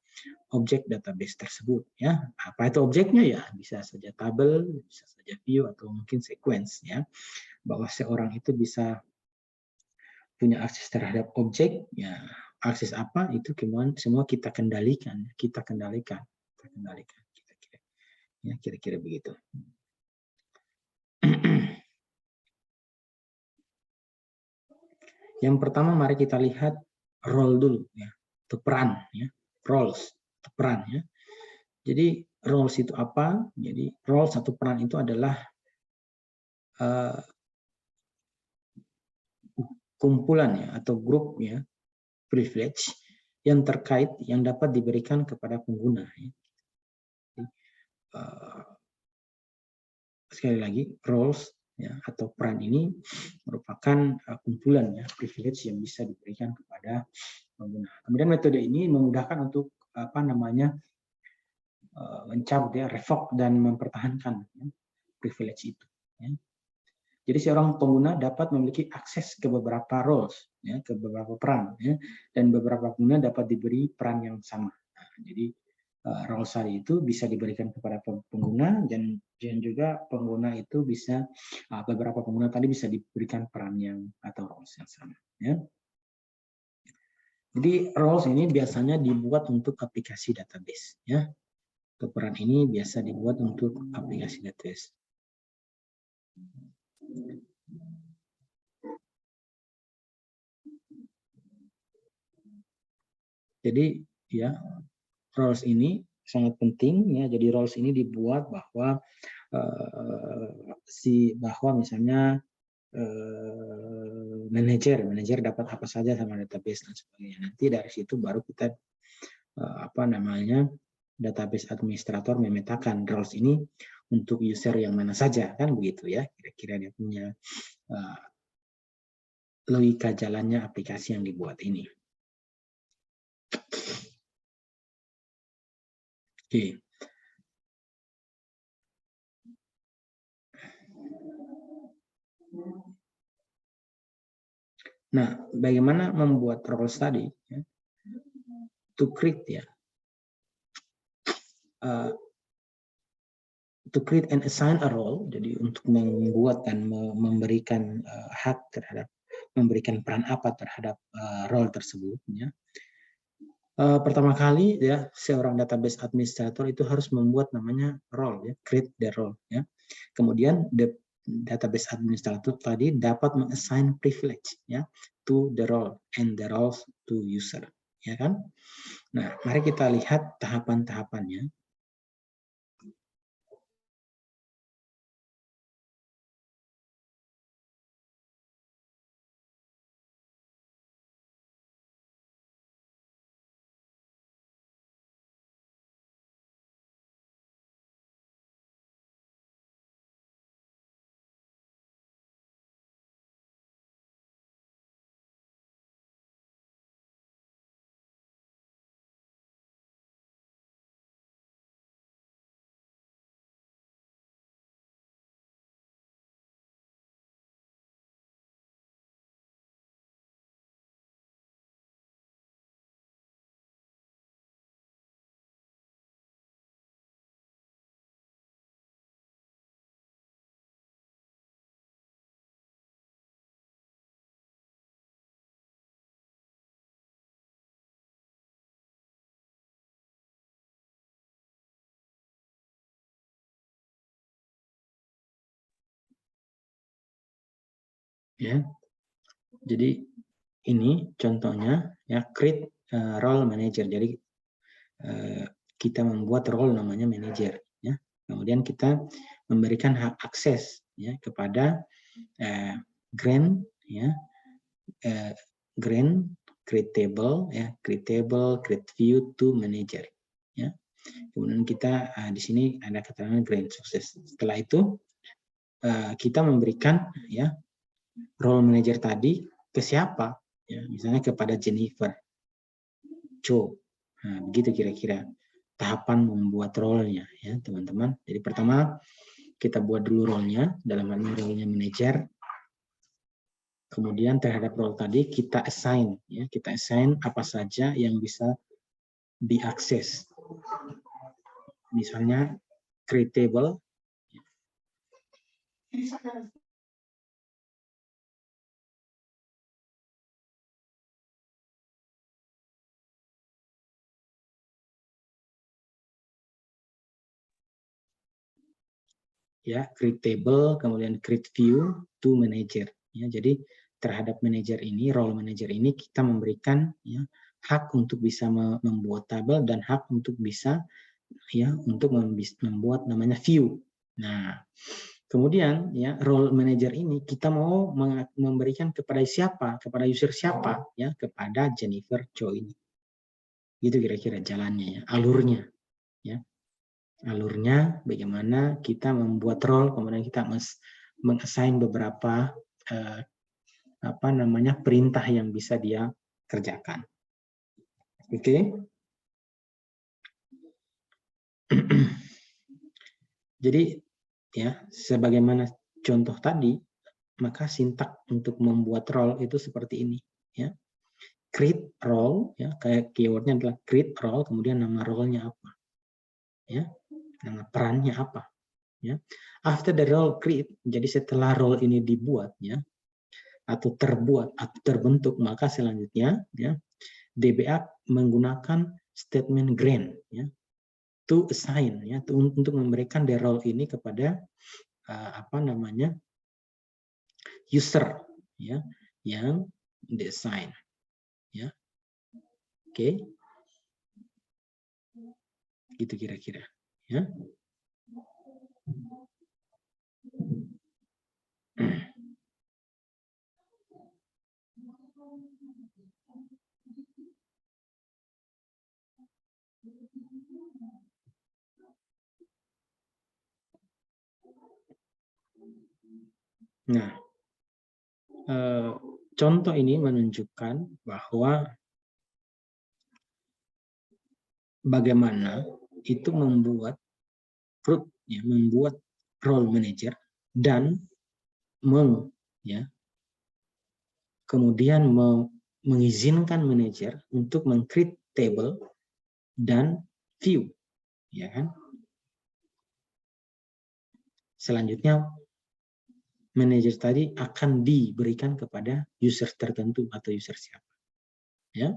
objek database tersebut ya. Apa itu objeknya ya? Bisa saja tabel, bisa saja view, atau mungkin sequence ya. Bahwa seorang itu bisa punya akses terhadap objek ya. Akses apa itu semua kita kendalikan, kira-kira ya, kira-kira begitu. Yang pertama mari kita lihat role dulu ya, atau peran ya, roles, atau peran ya. Jadi roles itu apa? Jadi roles atau peran itu adalah kumpulan ya atau grup ya privilege yang terkait yang dapat diberikan kepada pengguna ya. Sekali lagi roles ya, atau peran ini merupakan kumpulan ya privilege yang bisa diberikan kepada pengguna. Kemudian metode ini memudahkan untuk mencabut ya, revoke dan mempertahankan ya, privilege itu. Ya. Jadi seorang pengguna dapat memiliki akses ke beberapa roles, ya, ke beberapa peran, ya, dan beberapa pengguna dapat diberi peran yang sama. Nah, jadi roles tadi itu bisa diberikan kepada pengguna dan juga pengguna itu bisa beberapa pengguna tadi bisa diberikan peran yang atau roles yang sama. Ya. Jadi roles ini biasanya dibuat untuk aplikasi database. Ya. Peran ini biasa dibuat untuk aplikasi database. Jadi ya roles ini sangat penting ya. Jadi roles ini dibuat bahwa bahwa misalnya manajer dapat apa saja sama database dan sebagainya. Nanti dari situ baru kita database administrator memetakan roles ini untuk user yang mana saja, kan begitu ya. Kira-kira dia punya logika jalannya aplikasi yang dibuat ini. Oke. Nah, bagaimana membuat roles tadi? Ya? To create ya, to create and assign a role. Jadi untuk membuat dan memberikan hak terhadap memberikan peran apa terhadap role tersebut. Ya. Pertama kali ya seorang database administrator itu harus membuat namanya role ya, create the role ya. Kemudian database administrator tadi dapat mengassign privilege ya to the role and the roles to user ya kan. Nah, mari kita lihat tahapan-tahapannya. Ya. Jadi ini contohnya ya create role manager. Jadi kita membuat role namanya manager ya. Kemudian kita memberikan hak akses ya kepada grant ya grant create table ya, create table, create view to manager ya. Kemudian kita di sini ada keterangan grant sukses. Setelah itu kita memberikan ya role manager tadi ke siapa? Ya, misalnya kepada Jennifer Cho. Nah, begitu kira-kira tahapan membuat role-nya ya, teman-teman. Jadi pertama kita buat dulu role-nya, dalam hal ini role-nya manager. Kemudian terhadap role tadi kita assign ya, kita assign apa saja yang bisa diakses. Misalnya create table ya, create table, kemudian create view to manager ya. Jadi terhadap manager ini, role manager ini kita memberikan ya hak untuk bisa membuat tabel dan hak untuk bisa ya untuk membuat namanya view. Nah, kemudian ya role manager ini kita mau memberikan kepada siapa? Kepada user siapa? Ya, kepada Jennifer Cho ini. Gitu kira-kira jalannya ya, alurnya ya. Alurnya bagaimana kita membuat role, kemudian kita mengassign beberapa perintah yang bisa dia kerjakan. Oke. Jadi ya, sebagaimana contoh tadi, maka sintak untuk membuat role itu seperti ini, ya. Create role, ya, kayak keywordnya adalah create role, kemudian nama role-nya apa, ya, nama perannya apa, ya. After the role create, jadi setelah role ini dibuat, ya, atau terbuat atau terbentuk, maka selanjutnya, ya, DBA menggunakan statement grant, ya, to assign, ya, untuk memberikan the role ini kepada user, ya, yang di-assign, ya. Oke. Gitu kira-kira, ya. Nah, contoh ini menunjukkan bahwa bagaimana itu membuat membuat role manager dan kemudian mengizinkan manajer untuk meng-create table dan view, ya kan? Selanjutnya manajer tadi akan diberikan kepada user tertentu atau user siapa, ya.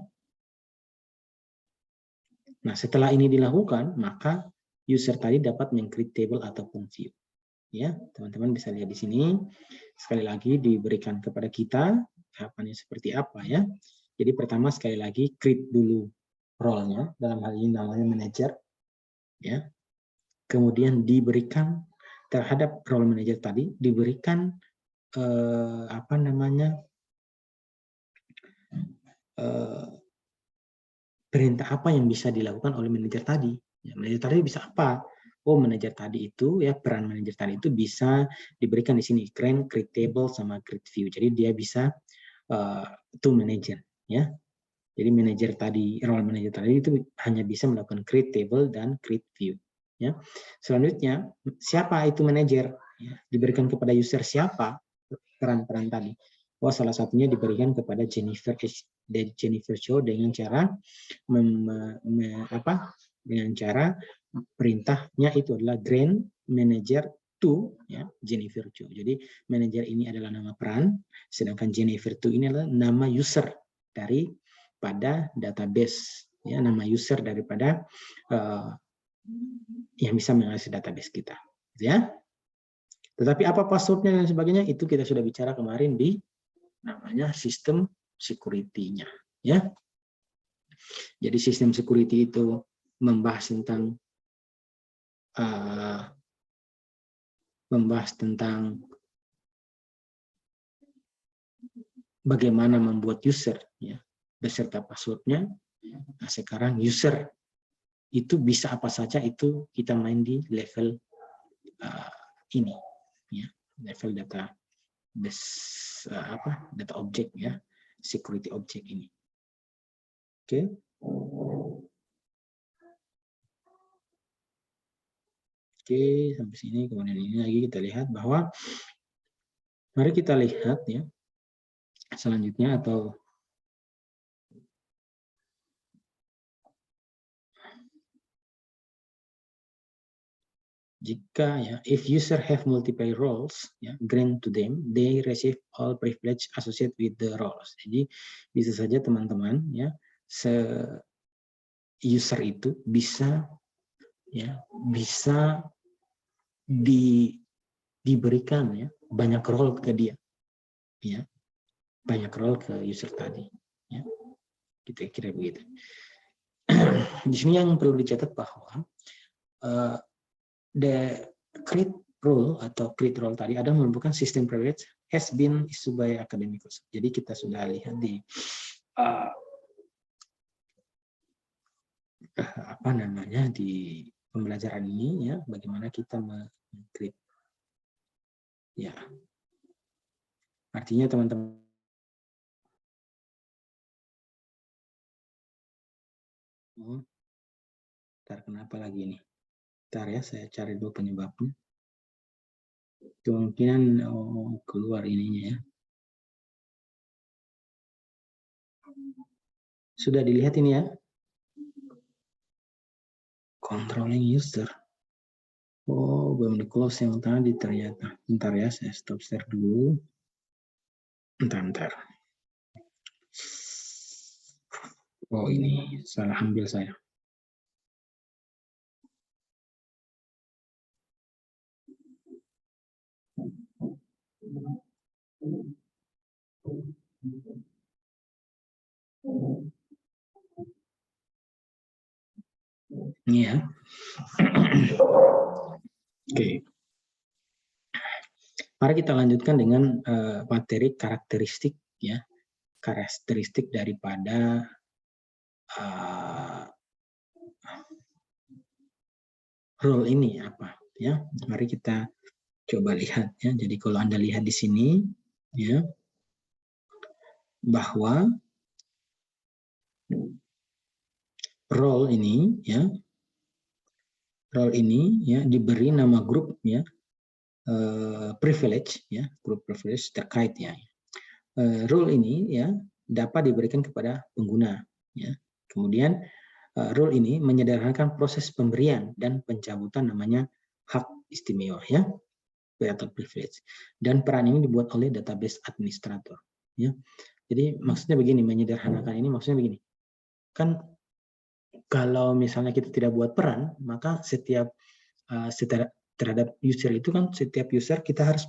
Nah, setelah ini dilakukan, maka user tadi dapat meng-create table ataupun view. Ya, teman-teman bisa lihat di sini. Sekali lagi diberikan kepada kita tahapannya seperti apa, ya. Jadi pertama sekali lagi create dulu role-nya, dalam hal ini namanya manager, ya. Kemudian diberikan terhadap role manager tadi diberikan perintah apa yang bisa dilakukan oleh manajer tadi. Ya, manajer tadi bisa apa? Oh, manajer tadi itu, ya, peran manajer tadi itu bisa diberikan di sini, create table sama create view. Jadi dia bisa to manager, ya. Jadi manajer tadi, role manajer tadi itu hanya bisa melakukan create table dan create view, ya. Selanjutnya, siapa itu manajer? Ya, diberikan kepada user siapa peran-peran tadi? Oh, salah satunya diberikan kepada Jennifer Cho dengan cara dengan cara perintahnya itu adalah grant manager to, ya, Jennifer Cho. Jadi manajer ini adalah nama peran, sedangkan Jennifer To ini adalah nama user daripada database, ya, nama user daripada yang bisa mengakses database kita, ya. Tetapi apa passwordnya dan sebagainya itu kita sudah bicara kemarin di namanya sistem security-nya, ya. Jadi sistem security itu membahas tentang bagaimana membuat user, ya, beserta passwordnya. Nah, sekarang user itu bisa apa saja, itu kita main di level ini, ya, level data data object, ya, security object ini. Oke. Oke, sampai sini. Kemudian ini lagi kita lihat bahwa, mari kita lihat, ya, selanjutnya atau jika, ya, if user have multiple roles, ya, grant to them, they receive all privilege associated with the roles. Jadi bisa saja teman-teman, ya, user itu bisa, ya, bisa diberikan, ya, banyak role ke dia, ya, banyak role ke user tadi, ya, kita kira begitu. Di sini yang perlu dicatat bahwa the create role atau create role tadi ada merupakan sistem privilege has been issued by academicus. Jadi kita sudah lihat di di pembelajaran ini, ya, bagaimana kita meng-create Ya, artinya teman-teman. Ntar kenapa lagi ini? Ntar ya, saya cari dulu penyebabnya. Kemungkinan keluar ininya ya. Sudah dilihat ini ya? Controlling user. Oh, belum di close yang tadi ternyata. Bentar ya, saya stop share dulu. Bentar. Oh, ini salah ambil saya. Ini ya. Oke. Mari kita lanjutkan dengan materi karakteristik ya. Karakteristik daripada role ini apa ya. Mari kita coba lihat ya. Jadi kalau Anda lihat di sini ya, bahwa role ini ya, role ini ya diberi nama grup ya, privilege ya, grup privilege terkait ya. Role ini ya dapat diberikan kepada pengguna ya. Kemudian role ini menyederhanakan proses pemberian dan pencabutan namanya hak istimewa ya, atau privilege. Dan peran ini dibuat oleh database administrator ya. Jadi maksudnya begini, menyederhanakan ini maksudnya begini. Kan kalau misalnya kita tidak buat peran, maka setiap terhadap user itu kan setiap user kita harus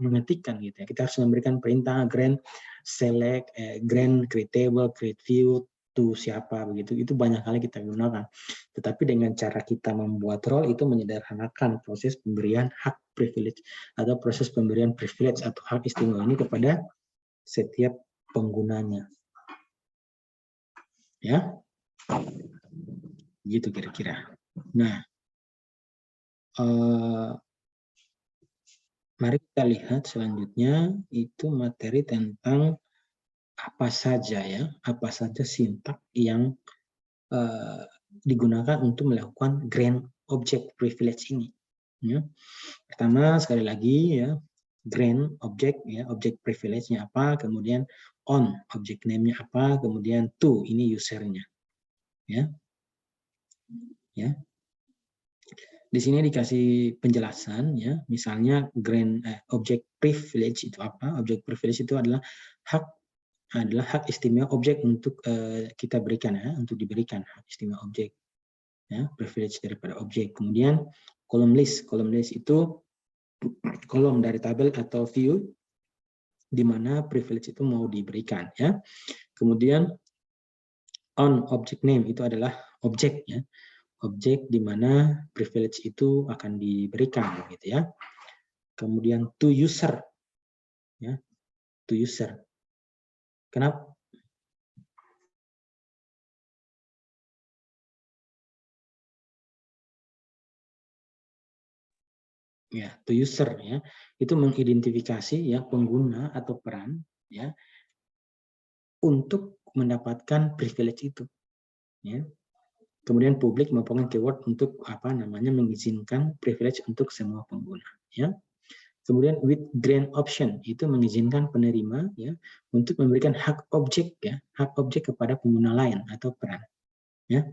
mengetikkan gitu ya. Kita harus memberikan perintah grant select, grant create table, create view to siapa begitu. Itu banyak kali kita gunakan. Tetapi dengan cara kita membuat role itu menyederhanakan proses pemberian hak privilege atau proses pemberian privilege atau hak istimewa ini kepada setiap penggunanya. Ya. Gitu kira-kira. Nah, mari kita lihat selanjutnya itu materi tentang apa saja ya, apa saja sintak yang digunakan untuk melakukan grant object privilege ini. Ya. Pertama sekali lagi ya, grant object ya, object privilege-nya apa, kemudian on object name-nya apa, kemudian to ini usernya. Ya. Ya. Di sini dikasih penjelasan ya, misalnya grant object privilege itu apa? Object privilege itu adalah hak istimewa objek untuk kita berikan ya, untuk diberikan hak istimewa objek ya, privilege daripada objek. Kemudian kolom list itu kolom dari tabel atau view di mana privilege itu mau diberikan ya. Kemudian on object name itu adalah objek ya, objek di mana privilege itu akan diberikan gitu ya. Kemudian to user ya, to user. Kenapa? Ya, to user ya, itu mengidentifikasi ya pengguna atau peran ya untuk mendapatkan privilege itu ya. Kemudian publik merupakan keyword untuk apa namanya mengizinkan privilege untuk semua pengguna ya. Kemudian with grant option itu mengizinkan penerima ya untuk memberikan hak objek ya, hak objek kepada pengguna lain atau peran ya.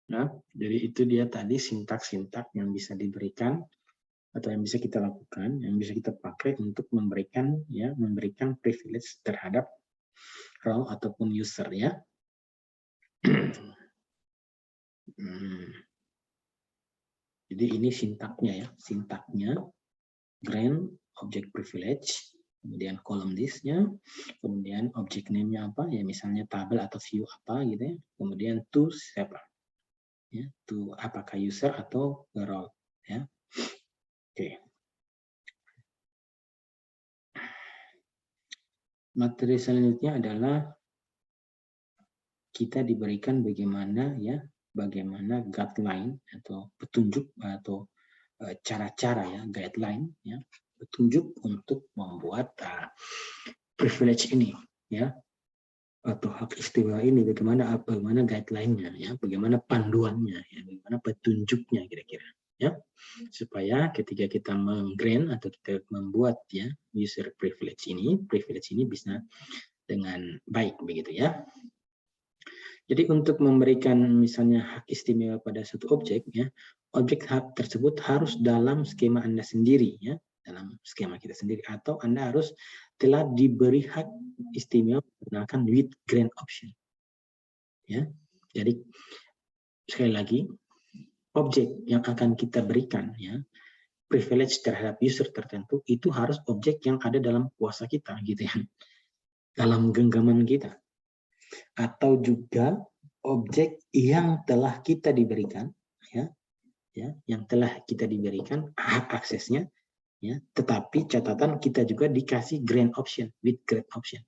Nah, jadi itu dia tadi sintak-sintak yang bisa diberikan atau yang bisa kita lakukan, yang bisa kita pakai untuk memberikan privilege terhadap role ataupun user ya. Jadi ini sintaknya grant object privilege, kemudian column list-nya, kemudian object name-nya apa ya, misalnya tabel atau view apa gitu ya, kemudian to siapa ya, to apakah user atau role ya. Oke. Materi selanjutnya adalah kita diberikan bagaimana guideline atau petunjuk atau cara-cara ya, guideline ya, petunjuk untuk membuat privilege ini ya, atau hak istimewa ini, bagaimana guideline-nya ya, bagaimana panduannya ya, bagaimana petunjuknya kira-kira ya, supaya ketika kita meng-grant atau kita membuat ya user privilege ini bisa dengan baik begitu ya. Jadi untuk memberikan misalnya hak istimewa pada suatu objek ya, objek hak tersebut harus dalam skema Anda sendiri ya, dalam skema kita sendiri, atau Anda harus telah diberi hak istimewa menggunakan with grant option. Ya. Jadi sekali lagi, objek yang akan kita berikan ya, privilege terhadap user tertentu itu harus objek yang ada dalam kuasa kita gitu ya, dalam genggaman kita, atau juga objek yang telah kita diberikan ya, yang telah kita diberikan hak aksesnya ya, tetapi catatan kita juga dikasih grant option, with grant option.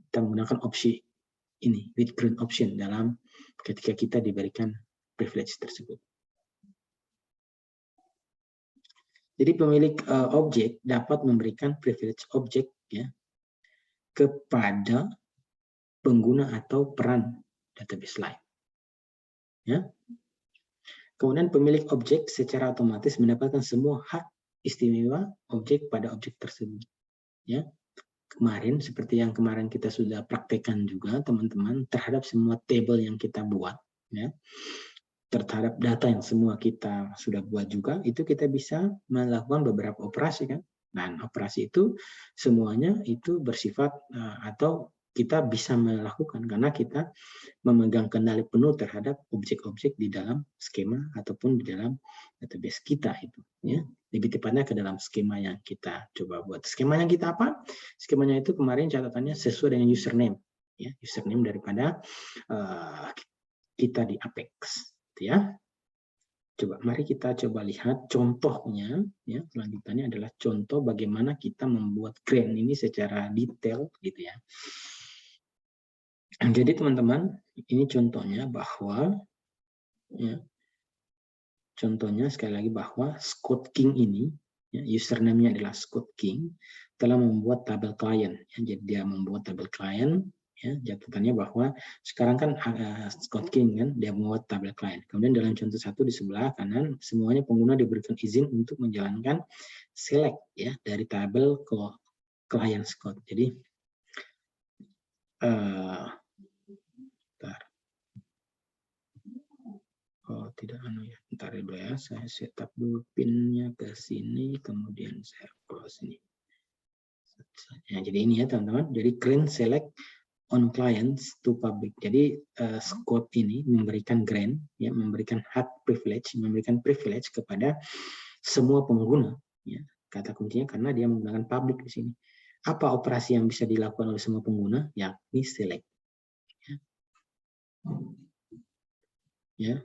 Kita menggunakan opsi ini with grant option dalam ketika kita diberikan privilege tersebut. Jadi pemilik objek dapat memberikan privilege objek ya kepada pengguna atau peran database lain. Ya. Kemudian pemilik objek secara otomatis mendapatkan semua hak istimewa objek pada objek tersebut. Ya. Kemarin seperti yang kemarin kita sudah praktekkan juga teman-teman, terhadap semua table yang kita buat ya, terhadap data yang semua kita sudah buat juga, itu kita bisa melakukan beberapa operasi kan. Dan operasi itu semuanya itu bersifat atau kita bisa melakukan karena kita memegang kendali penuh terhadap objek-objek di dalam skema ataupun di dalam database kita itu ya. Lebih tepatnya ke dalam skema yang kita coba buat. Skemanya kita apa? Skemanya itu kemarin catatannya sesuai dengan username ya, username daripada kita di Apex ya. Coba mari kita coba lihat contohnya ya. Selanjutnya adalah contoh bagaimana kita membuat grant ini secara detail gitu ya. Jadi teman-teman, ini contohnya bahwa ya, contohnya sekali lagi bahwa Scott King ini ya, username-nya adalah Scott King, telah membuat tabel klien ya. Jadi dia membuat tabel klien ya, catatannya bahwa sekarang kan Scott King kan dia membuat tabel klien. Kemudian dalam contoh satu di sebelah kanan semuanya pengguna diberikan izin untuk menjalankan select ya dari tabel ke klien Scott. Jadi oh tidak ya, bentar dulu ya, saya setup dulu pinnya ke sini, kemudian saya close ini. Ya, jadi ini ya teman-teman, jadi grant select on clients to public. Jadi Scott ini memberikan grant, ya, memberikan hak privilege, memberikan privilege kepada semua pengguna. Ya, kata kuncinya karena dia menggunakan public di sini. Apa operasi yang bisa dilakukan oleh semua pengguna? Yakni select. Ya.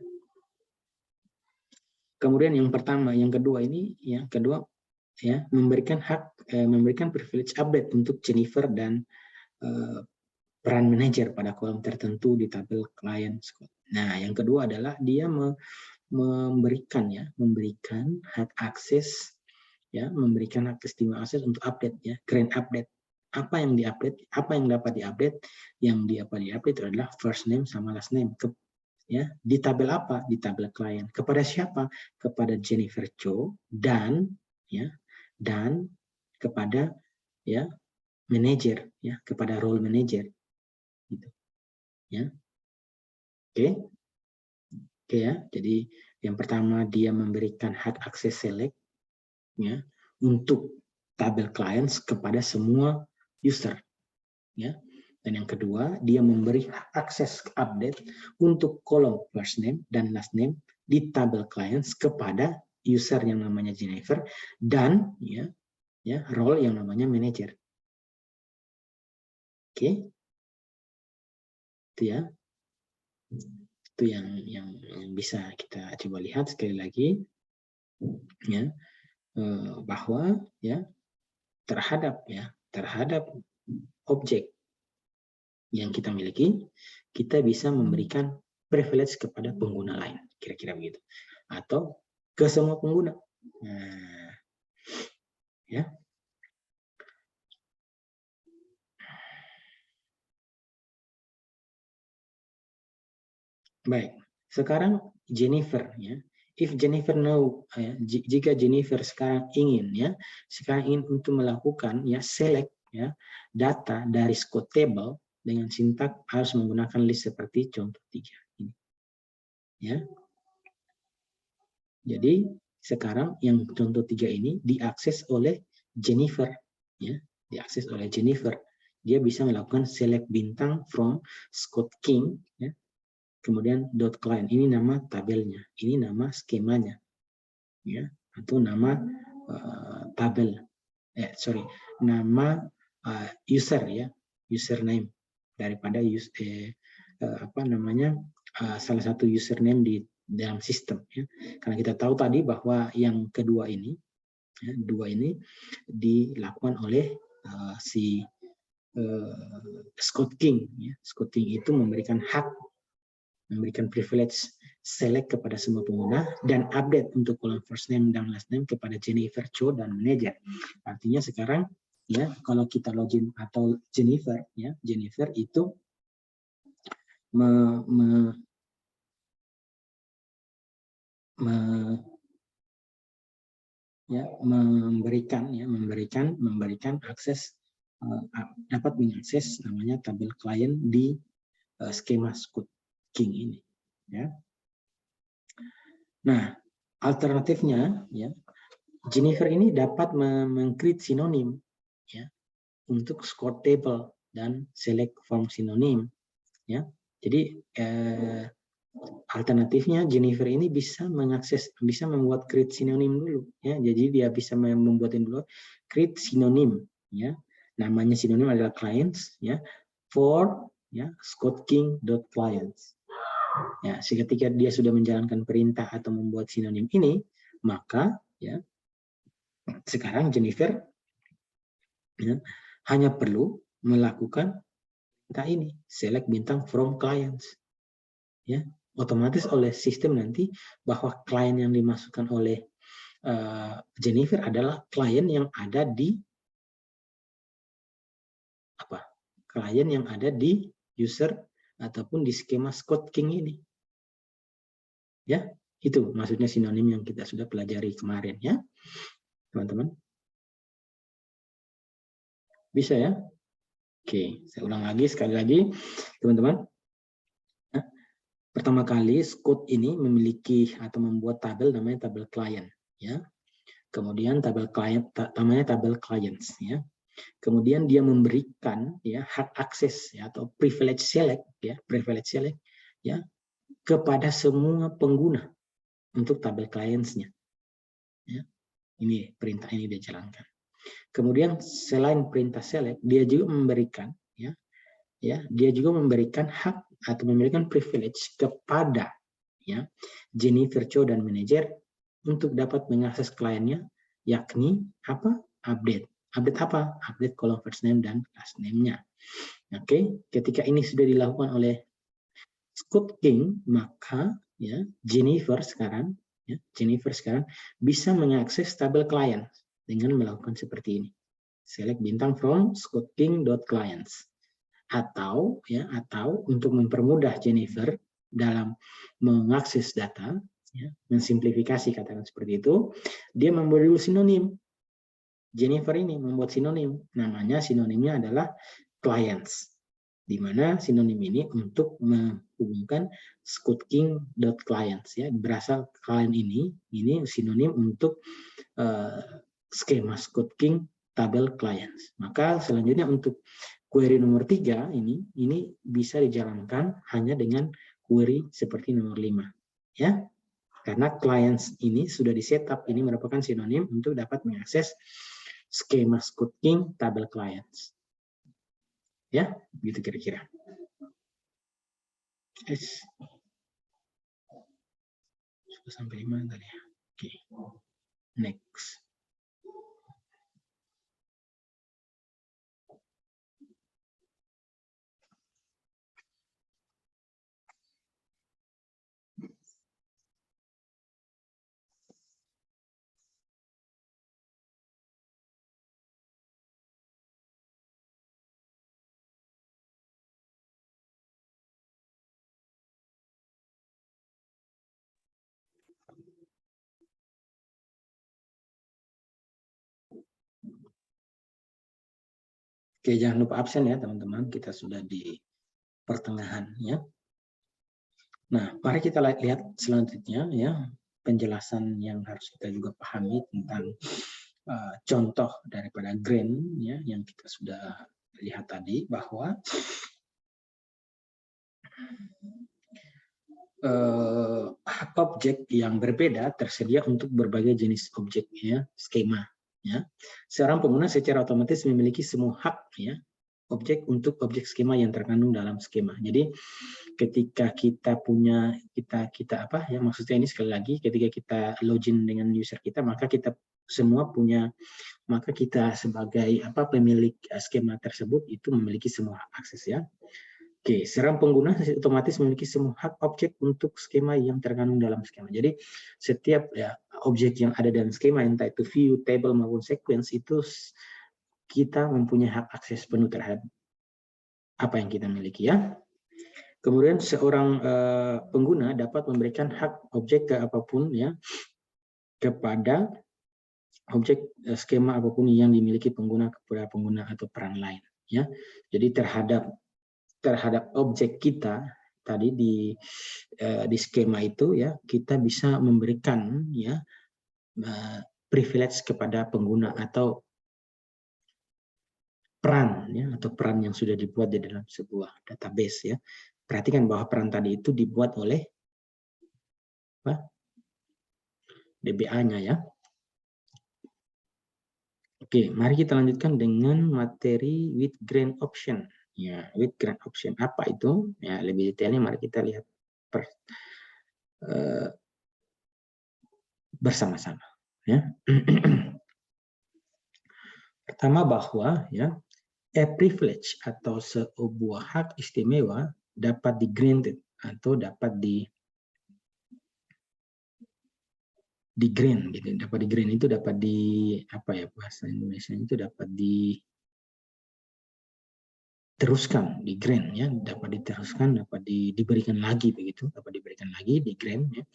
Kemudian yang pertama, yang kedua ini, ya kedua, ya memberikan hak, memberikan privilege update untuk Jennifer dan peran manajer pada kolom tertentu di tabel klien Scott. Nah, yang kedua adalah dia memberikan hak akses ya, memberikan hak istimewa akses untuk update ya, grant update. Apa yang diupdate, apa yang dapat diupdate? Yang dapat diupdate adalah first name sama last name. Ya, di tabel apa? Di tabel klien. Kepada siapa? Kepada Jennifer Cho dan ya, dan kepada ya manajer ya, kepada role manager. Gitu. Ya. Oke. Oke ya. Jadi yang pertama dia memberikan hak akses select ya untuk tabel clients kepada semua user, ya. Dan yang kedua, dia memberi akses update untuk kolom first name dan last name di tabel clients kepada user yang namanya Jennifer dan ya role yang namanya manager. Oke. Itu ya. Itu yang bisa kita coba lihat sekali lagi, ya, bahwa ya terhadap objek yang kita miliki, kita bisa memberikan privilege kepada pengguna lain, kira-kira begitu, atau ke semua pengguna. Nah, ya. Baik, sekarang Jennifer, ya. If Jennifer know, ya, jika Jennifer sekarang ingin untuk melakukan select data dari Scott table dengan sintak harus menggunakan list seperti contoh 3 ini. Ya. Jadi sekarang yang contoh 3 ini diakses oleh Jennifer, ya, diakses oleh Jennifer. Dia bisa melakukan select bintang from Scott King, ya. Kemudian dot client, ini nama tabelnya, ini nama skemanya, ya, atau nama tabel, nama user, ya, username daripada salah satu username di dalam sistem, ya. Karena kita tahu tadi bahwa yang kedua ini, ya, dua ini dilakukan oleh si Scott King, ya. Scott King itu memberikan hak, memberikan privilege select kepada semua pengguna dan update untuk kolom first name dan last name kepada Jennifer, Cho, dan manager. Artinya sekarang ya kalau kita login atau Jennifer, ya, Jennifer itu memberikan akses, dapat mengakses namanya tabel klien di skema Scott King ini, ya. Nah, alternatifnya, ya, Jennifer ini dapat meng-create sinonim, ya, untuk Scott table dan select from sinonim, ya. Jadi alternatifnya Jennifer ini bisa membuat create sinonim dulu, ya. Jadi dia bisa membuat dulu create sinonim, ya. Namanya sinonim adalah clients, ya, for Scott King clients. Ya, ketika dia sudah menjalankan perintah atau membuat sinonim ini, maka ya sekarang Jennifer hanya perlu melakukan perintah ini, select bintang from clients. Ya, otomatis oleh sistem nanti bahwa klien yang dimasukkan oleh Jennifer adalah klien yang ada di klien yang ada di user ataupun di skema Scott King ini. Ya, itu maksudnya sinonim yang kita sudah pelajari kemarin, ya, teman-teman. Bisa ya? Oke, saya ulang lagi sekali lagi, teman-teman. Pertama kali Scott ini memiliki atau membuat tabel namanya tabel client, ya. Kemudian tabel client namanya tabel clients, ya. Kemudian dia memberikan hak akses atau privilege select, ya, kepada semua pengguna untuk tabel clients-nya. Ya. Ini perintah ini dia jalankan. Kemudian selain perintah select, dia juga memberikan dia juga memberikan hak atau memberikan privilege kepada Jennifer, Cho, dan manajer untuk dapat mengakses kliennya, yakni update. Update apa? Update kolom first name dan last name-nya. Oke, ketika ini sudah dilakukan oleh Scott King, maka Jennifer sekarang bisa mengakses tabel client dengan melakukan seperti ini. Select bintang from Scott King clients. Atau untuk mempermudah Jennifer dalam mengakses data, mensimplifikasi katakan seperti itu, dia membuat dulu sinonim. Jennifer ini membuat sinonim, namanya sinonimnya adalah clients, di mana sinonim ini untuk menghubungkan Scott King clients, ya, berasal klien ini sinonim untuk skema scoping tabel clients. Maka selanjutnya untuk query nomor 3 ini bisa dijalankan hanya dengan query seperti nomor 5 ya. Karena clients ini sudah di-setup, ini merupakan sinonim untuk dapat mengakses skema scoping tabel clients. Ya, gitu kira-kira. Yes. Sudah sampai 5 tadi ya. Oke. Next. Oke, jangan lupa absen ya teman-teman, kita sudah di pertengahan ya. Nah, mari kita lihat selanjutnya ya, penjelasan yang harus kita juga pahami tentang contoh daripada GRAIN ya, yang kita sudah lihat tadi bahwa objek yang berbeda tersedia untuk berbagai jenis objek ya, skema ya. Seorang pengguna secara otomatis memiliki semua hak ya objek untuk objek skema yang terkandung dalam skema. Jadi ketika kita punya kita apa ya, maksudnya ini sekali lagi ketika kita login dengan user kita, maka kita semua punya, maka kita sebagai apa pemilik skema tersebut itu memiliki semua akses ya. Oke, seorang pengguna otomatis memiliki semua hak objek untuk skema yang terkandung dalam skema. Jadi setiap ya objek yang ada dalam skema, entah itu view, table maupun sequence, itu kita mempunyai hak akses penuh terhadap apa yang kita miliki ya. Kemudian seorang pengguna dapat memberikan hak objek ke apapun ya kepada objek skema apapun yang dimiliki pengguna kepada pengguna atau peran lain ya. Jadi terhadap objek kita tadi di skema itu ya, kita bisa memberikan ya privilege kepada pengguna atau peran ya, atau peran yang sudah dibuat di dalam sebuah database ya. Perhatikan bahwa peran tadi itu dibuat oleh DBA-nya ya. Oke, mari kita lanjutkan dengan materi with GRAIN option. Ya, with GRAIN option apa itu? Ya, lebih detailnya mari kita lihat bersama-sama. Ya. Pertama bahwa ya a privilege atau sebuah hak istimewa dapat di-granted atau dapat di-grant gitu. Dapat di-grant itu dapat di apa ya bahasa Indonesia itu dapat diteruskan, di-grant ya, dapat diteruskan, dapat diberikan lagi begitu, dapat diberikan lagi di-grant ya.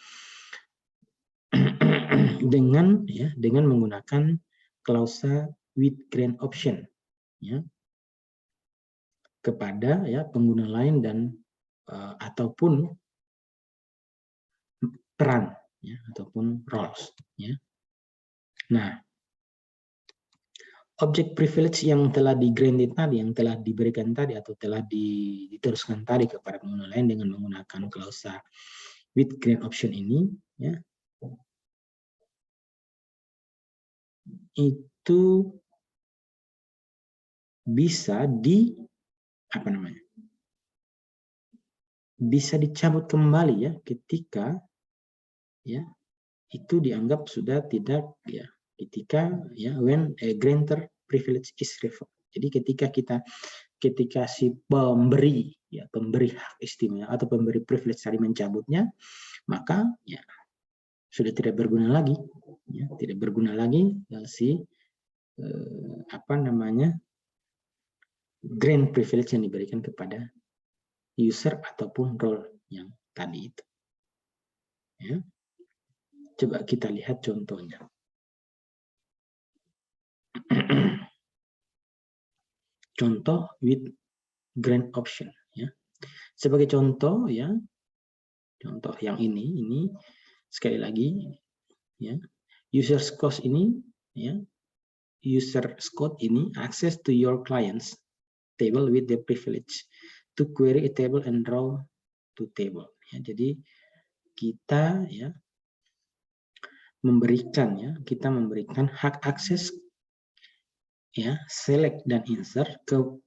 dengan menggunakan klausa with grant option ya kepada ya pengguna lain dan ataupun peran ya ataupun roles ya. Nah, objek privilege yang telah di-granted tadi, yang telah diberikan tadi atau telah diteruskan tadi kepada pengguna lain dengan menggunakan klausa with grant option ini ya, itu bisa bisa dicabut kembali ya ketika ya itu dianggap sudah tidak ya, ketika ya when a grantor privilege is revoked. Jadi ketika si pemberi hak istimewa atau pemberi privilege tadi mencabutnya, maka ya sudah tidak berguna lagi ya, tidak berguna lagi si grant privilege yang diberikan kepada user ataupun role yang tadi itu ya. Coba kita lihat contohnya. Contoh with grant option ya. Sebagai contoh ya, contoh yang ini sekali lagi ya, users cost ini ya user Scott ini access to your clients table with the privilege to query a table and draw to table. Ya, jadi kita ya memberikan hak akses ya select dan insert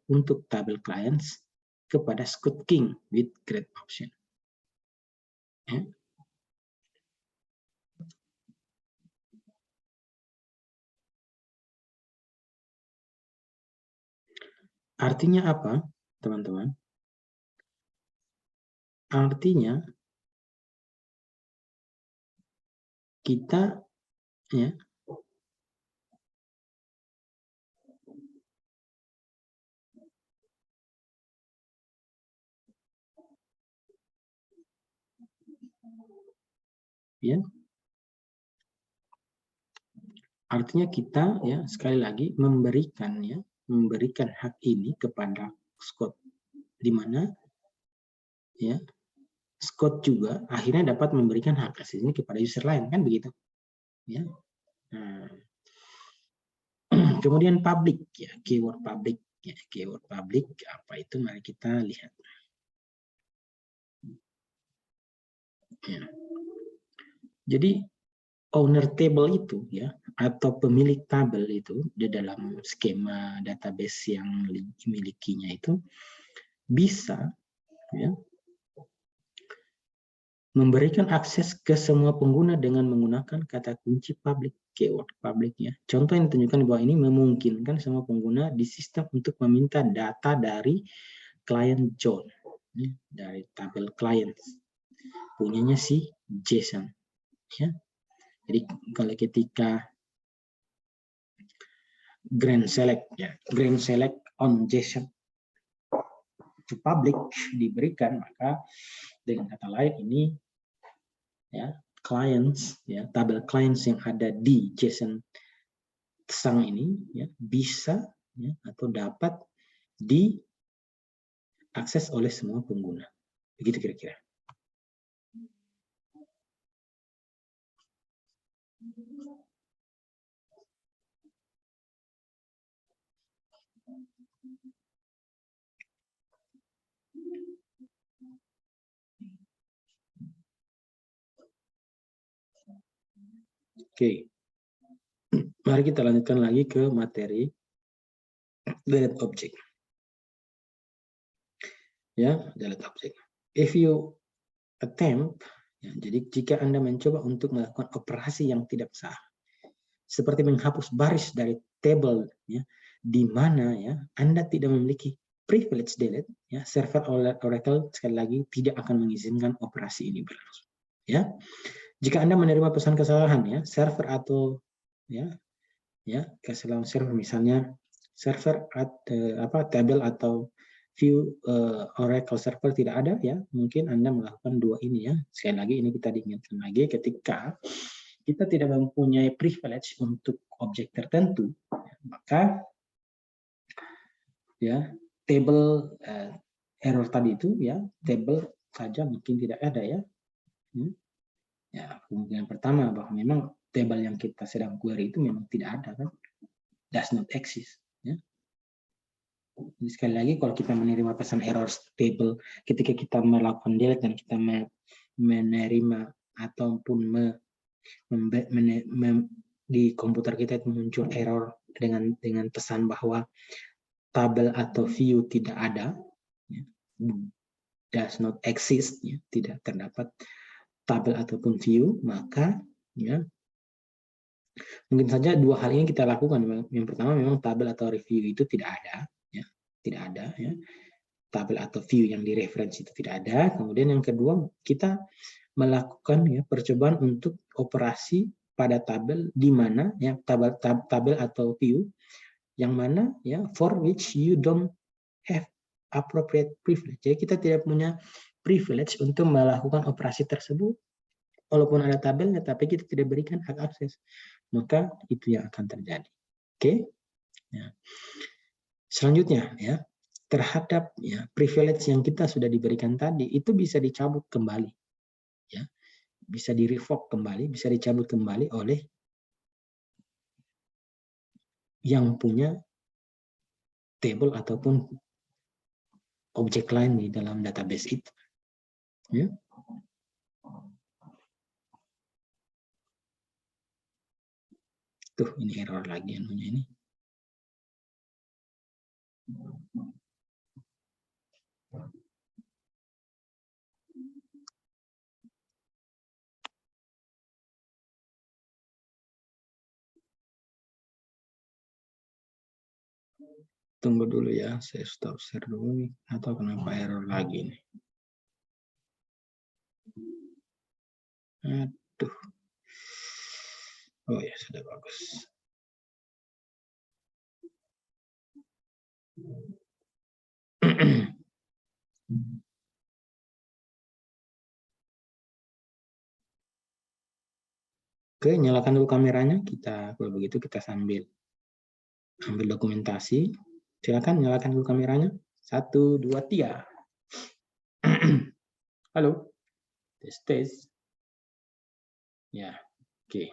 untuk tabel clients kepada Scott King with grade option. Ya. Artinya apa, teman-teman? Artinya kita ya artinya kita ya sekali lagi memberikan hak ini kepada Scott, di mana ya Scott juga akhirnya dapat memberikan hak akses ini kepada user lain, kan begitu ya. Nah, kemudian public ya, keyword public ya, keyword public apa itu, mari kita lihat ya. Jadi owner table itu ya, atau pemilik tabel itu di dalam skema database yang dimilikinya itu bisa ya memberikan akses ke semua pengguna dengan menggunakan kata kunci public, keyword public ya. Contoh yang ditunjukkan di bawah ini memungkinkan semua pengguna di sistem untuk meminta data dari klien John ya, dari tabel client punyanya si Jason ya. Jadi kalau ketika grand select ya, grand select on Jason to public diberikan, maka dengan kata lain ini ya clients ya, tabel clients yang ada di JSON Sang ini ya bisa ya, atau dapat diakses oleh semua pengguna. Begitu kira-kira. Oke. Mari kita lanjutkan lagi ke materi delete object. Ya, delete object. If you attempt, ya, jadi jika Anda mencoba untuk melakukan operasi yang tidak sah, seperti menghapus baris dari table, ya, di mana ya Anda tidak memiliki privilege delete, ya, server Oracle sekali lagi tidak akan mengizinkan operasi ini berlangsung. Ya, jika Anda menerima pesan kesalahan, ya, server atau kesalahan server, misalnya server tabel atau view Oracle server tidak ada, ya, mungkin Anda melakukan dua ini ya. Sekali lagi ini kita diingatkan lagi, ketika kita tidak mempunyai privilege untuk objek tertentu, maka ya table error tadi itu ya table saja mungkin tidak ada ya. Ya, kemungkinan pertama bahwa memang table yang kita sedang query itu memang tidak ada kan, does not exist ya. Jadi sekali lagi kalau kita menerima pesan error table ketika kita melakukan delete dan kita menerima ataupun di komputer kita itu muncul error dengan pesan bahwa tabel atau view tidak ada ya, does not exist ya, tidak terdapat tabel ataupun view, maka ya mungkin saja dua hal ini kita lakukan. Yang pertama memang tabel atau review itu tidak ada ya, tidak ada ya, tabel atau view yang direferensi itu tidak ada. Kemudian yang kedua kita melakukan ya percobaan untuk operasi pada tabel di mana ya tabel atau view yang mana ya for which you don't have appropriate privilege. Jadi kita tidak punya privilege untuk melakukan operasi tersebut. Walaupun ada tabelnya, tapi kita tidak berikan hak akses, maka itu yang akan terjadi. Oke? Ya. Selanjutnya, ya terhadap ya privilege yang kita sudah diberikan tadi itu bisa dicabut kembali, ya bisa di revoke kembali, bisa dicabut kembali oleh yang punya table ataupun objek lain di dalam database itu. Ya. Tuh, ini error lagi anunya ini. Tunggu dulu ya, saya stop share dulu nih. Atau kenapa error lagi nih? Aduh. Oh ya, sudah bagus. Oke, nyalakan dulu kameranya. Kalau begitu kita sambil ambil dokumentasi. Silakan nyalakan dulu kameranya. 1, 2, 3. Halo. Tes. Ya, oke.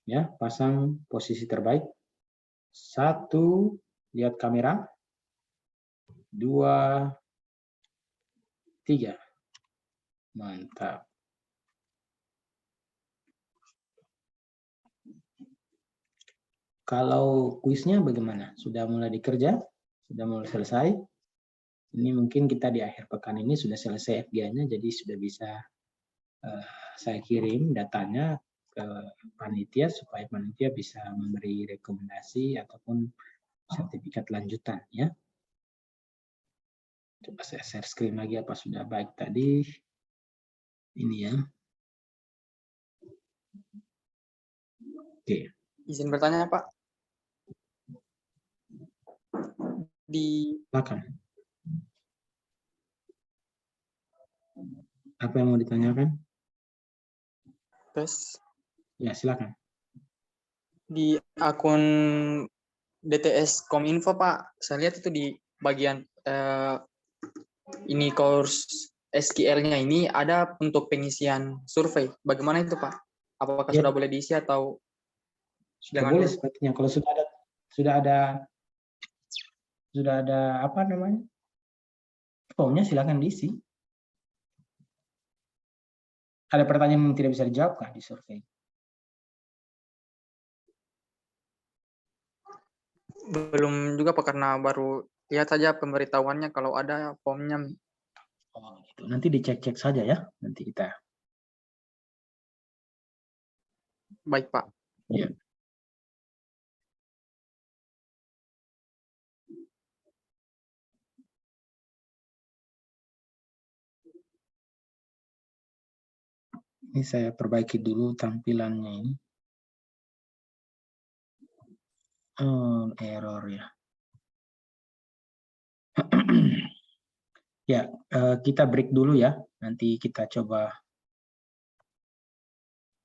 Ya, pasang posisi terbaik. 1, lihat kamera. 2, 3. Mantap. Kalau kuisnya bagaimana? Sudah mulai dikerja? Sudah mulai selesai? Ini mungkin kita di akhir pekan ini sudah selesai FGA-nya, jadi sudah bisa saya kirim datanya ke panitia supaya panitia bisa memberi rekomendasi ataupun sertifikat lanjutan ya. Coba saya share screen lagi apa sudah baik tadi. Ini ya. Oke. Izin bertanya, Pak. Silakan. Apa yang mau ditanyakan? Terus Ya, silakan. di akun DTS Kominfo, Pak, saya lihat itu di bagian ini course SQL-nya ini ada untuk pengisian survei. Bagaimana itu, Pak? Apakah Ya. sudah boleh diisi atau Sudah boleh sepertinya. Kalau sudah ada apa namanya? Formnya silakan diisi. Ada pertanyaan yang tidak bisa dijawab kah di survei? Belum juga, Pak, karena baru lihat saja pemberitahuannya kalau ada formnya. Oh, gitu. Nanti dicek-cek saja ya. Nanti kita. Baik, Pak. Ya. Ini saya perbaiki dulu tampilannya ini. Error ya. Ya, kita break dulu ya. Nanti kita coba